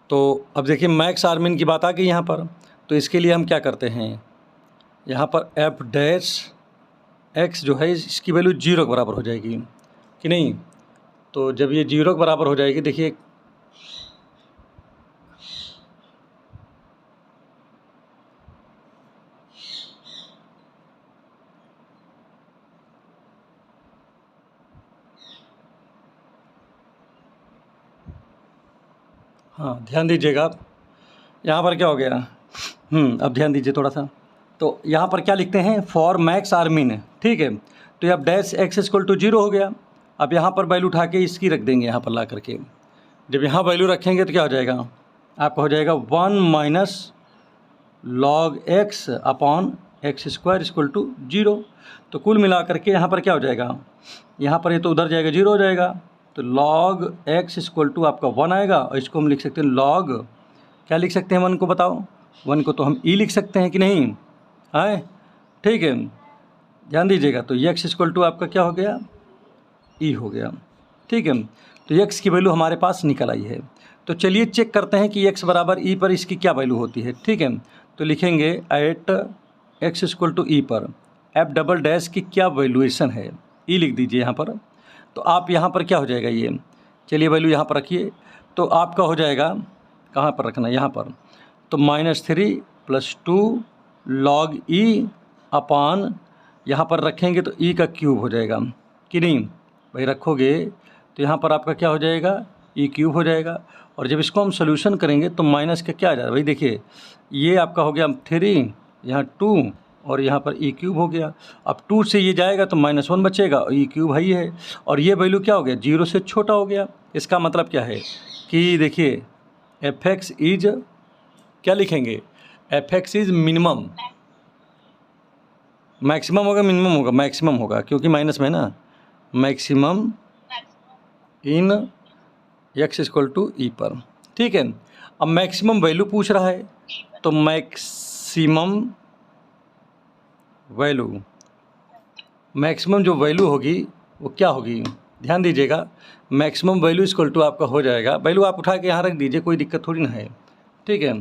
तो अब देखिए मैक्स आर मिन की बात आ गई यहाँ पर। तो इसके लिए हम क्या करते हैं, यहाँ पर एफ डैश एक्स जो है इसकी वैल्यू 0 के बराबर हो जाएगी कि नहीं। तो जब ये 0 के बराबर हो जाएगी, देखिए हाँ ध्यान दीजिएगा आप, यहाँ पर क्या हो गया, अब ध्यान दीजिए थोड़ा सा। तो यहाँ पर क्या लिखते हैं, फॉर मैक्स आर मिन। ठीक है, तो अब डैश एक्स इक्वल टू 0 हो गया। अब यहाँ पर वैल्यू उठा के इसकी रख देंगे यहाँ पर ला करके। जब यहाँ वैल्यू रखेंगे तो क्या हो जाएगा, आपका हो जाएगा 1 माइनस log x upon x square equal to 0। तो कुल मिला करके यहाँ पर क्या हो जाएगा, यहाँ पर ये तो उधर जाएगा 0 हो जाएगा। तो लॉग एक्स इक्वल टू आपका 1 आएगा, और इसको हम लिख सकते हैं लॉग, क्या लिख सकते हैं 1 को, बताओ 1 को तो हम ई लिख सकते हैं कि नहीं है। ठीक है, ध्यान दीजिएगा। तो एक्स इक्वल टू आपका क्या हो गया, ई हो गया। ठीक है, तो एक्स की वैल्यू हमारे पास निकल आई है। तो चलिए चेक करते हैं कि एक्स बराबर ई पर इसकी क्या वैल्यू होती है। ठीक है, तो लिखेंगे at x equal to e पर एफ डबल डैश की क्या वैल्यूएशन है, ई लिख दीजिए यहाँ पर। तो आप यहाँ पर क्या हो जाएगा, ये चलिए वैल्यू यहाँ पर रखिए। तो आपका हो जाएगा, कहाँ पर रखना, यहाँ पर। तो -3 + 2 log ई अपान यहाँ पर रखेंगे तो ई का क्यूब हो जाएगा कि नहीं भाई, रखोगे तो यहाँ पर आपका क्या हो जाएगा, ई क्यूब हो जाएगा। और जब इसको हम सोल्यूशन करेंगे तो माइनस का क्या आ जाएगा भाई, देखिए ये आपका हो गया 3, यहाँ 2 और यहाँ पर ई क्यूब हो गया। अब 2 से ये जाएगा तो -1 बचेगा, ई क्यूब है ही है। और ये वैल्यू क्या हो गया, 0 से छोटा हो गया। इसका मतलब क्या है कि देखिए एफ एक्स इज, क्या लिखेंगे, f x is minimum, maximum होगा मिनिमम होगा, मैक्सिमम होगा क्योंकि माइनस में ना, maximum in x equal to e पर। ठीक है, अब मैक्सिमम वैल्यू पूछ रहा है, तो मैक्सिमम वैल्यू, मैक्सिमम जो वैल्यू होगी वो क्या होगी, ध्यान दीजिएगा। मैक्सिमम वैल्यू इक्वल टू आपका हो जाएगा, वैल्यू आप उठा के यहाँ रख दीजिए, कोई दिक्कत थोड़ी ना है। ठीक है,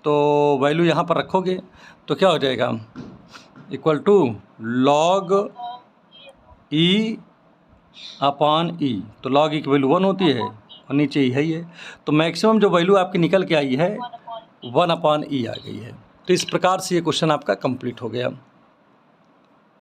तो वैल्यू यहाँ पर रखोगे तो क्या हो जाएगा, इक्वल टू लॉग ई अपान ई। तो लॉग ई की वैल्यू 1 होती है और नीचे ही है ये। तो मैक्सिमम जो वैल्यू आपकी निकल के आई है 1 अपान ई आ गई है। तो इस प्रकार से ये क्वेश्चन आपका कंप्लीट हो गया।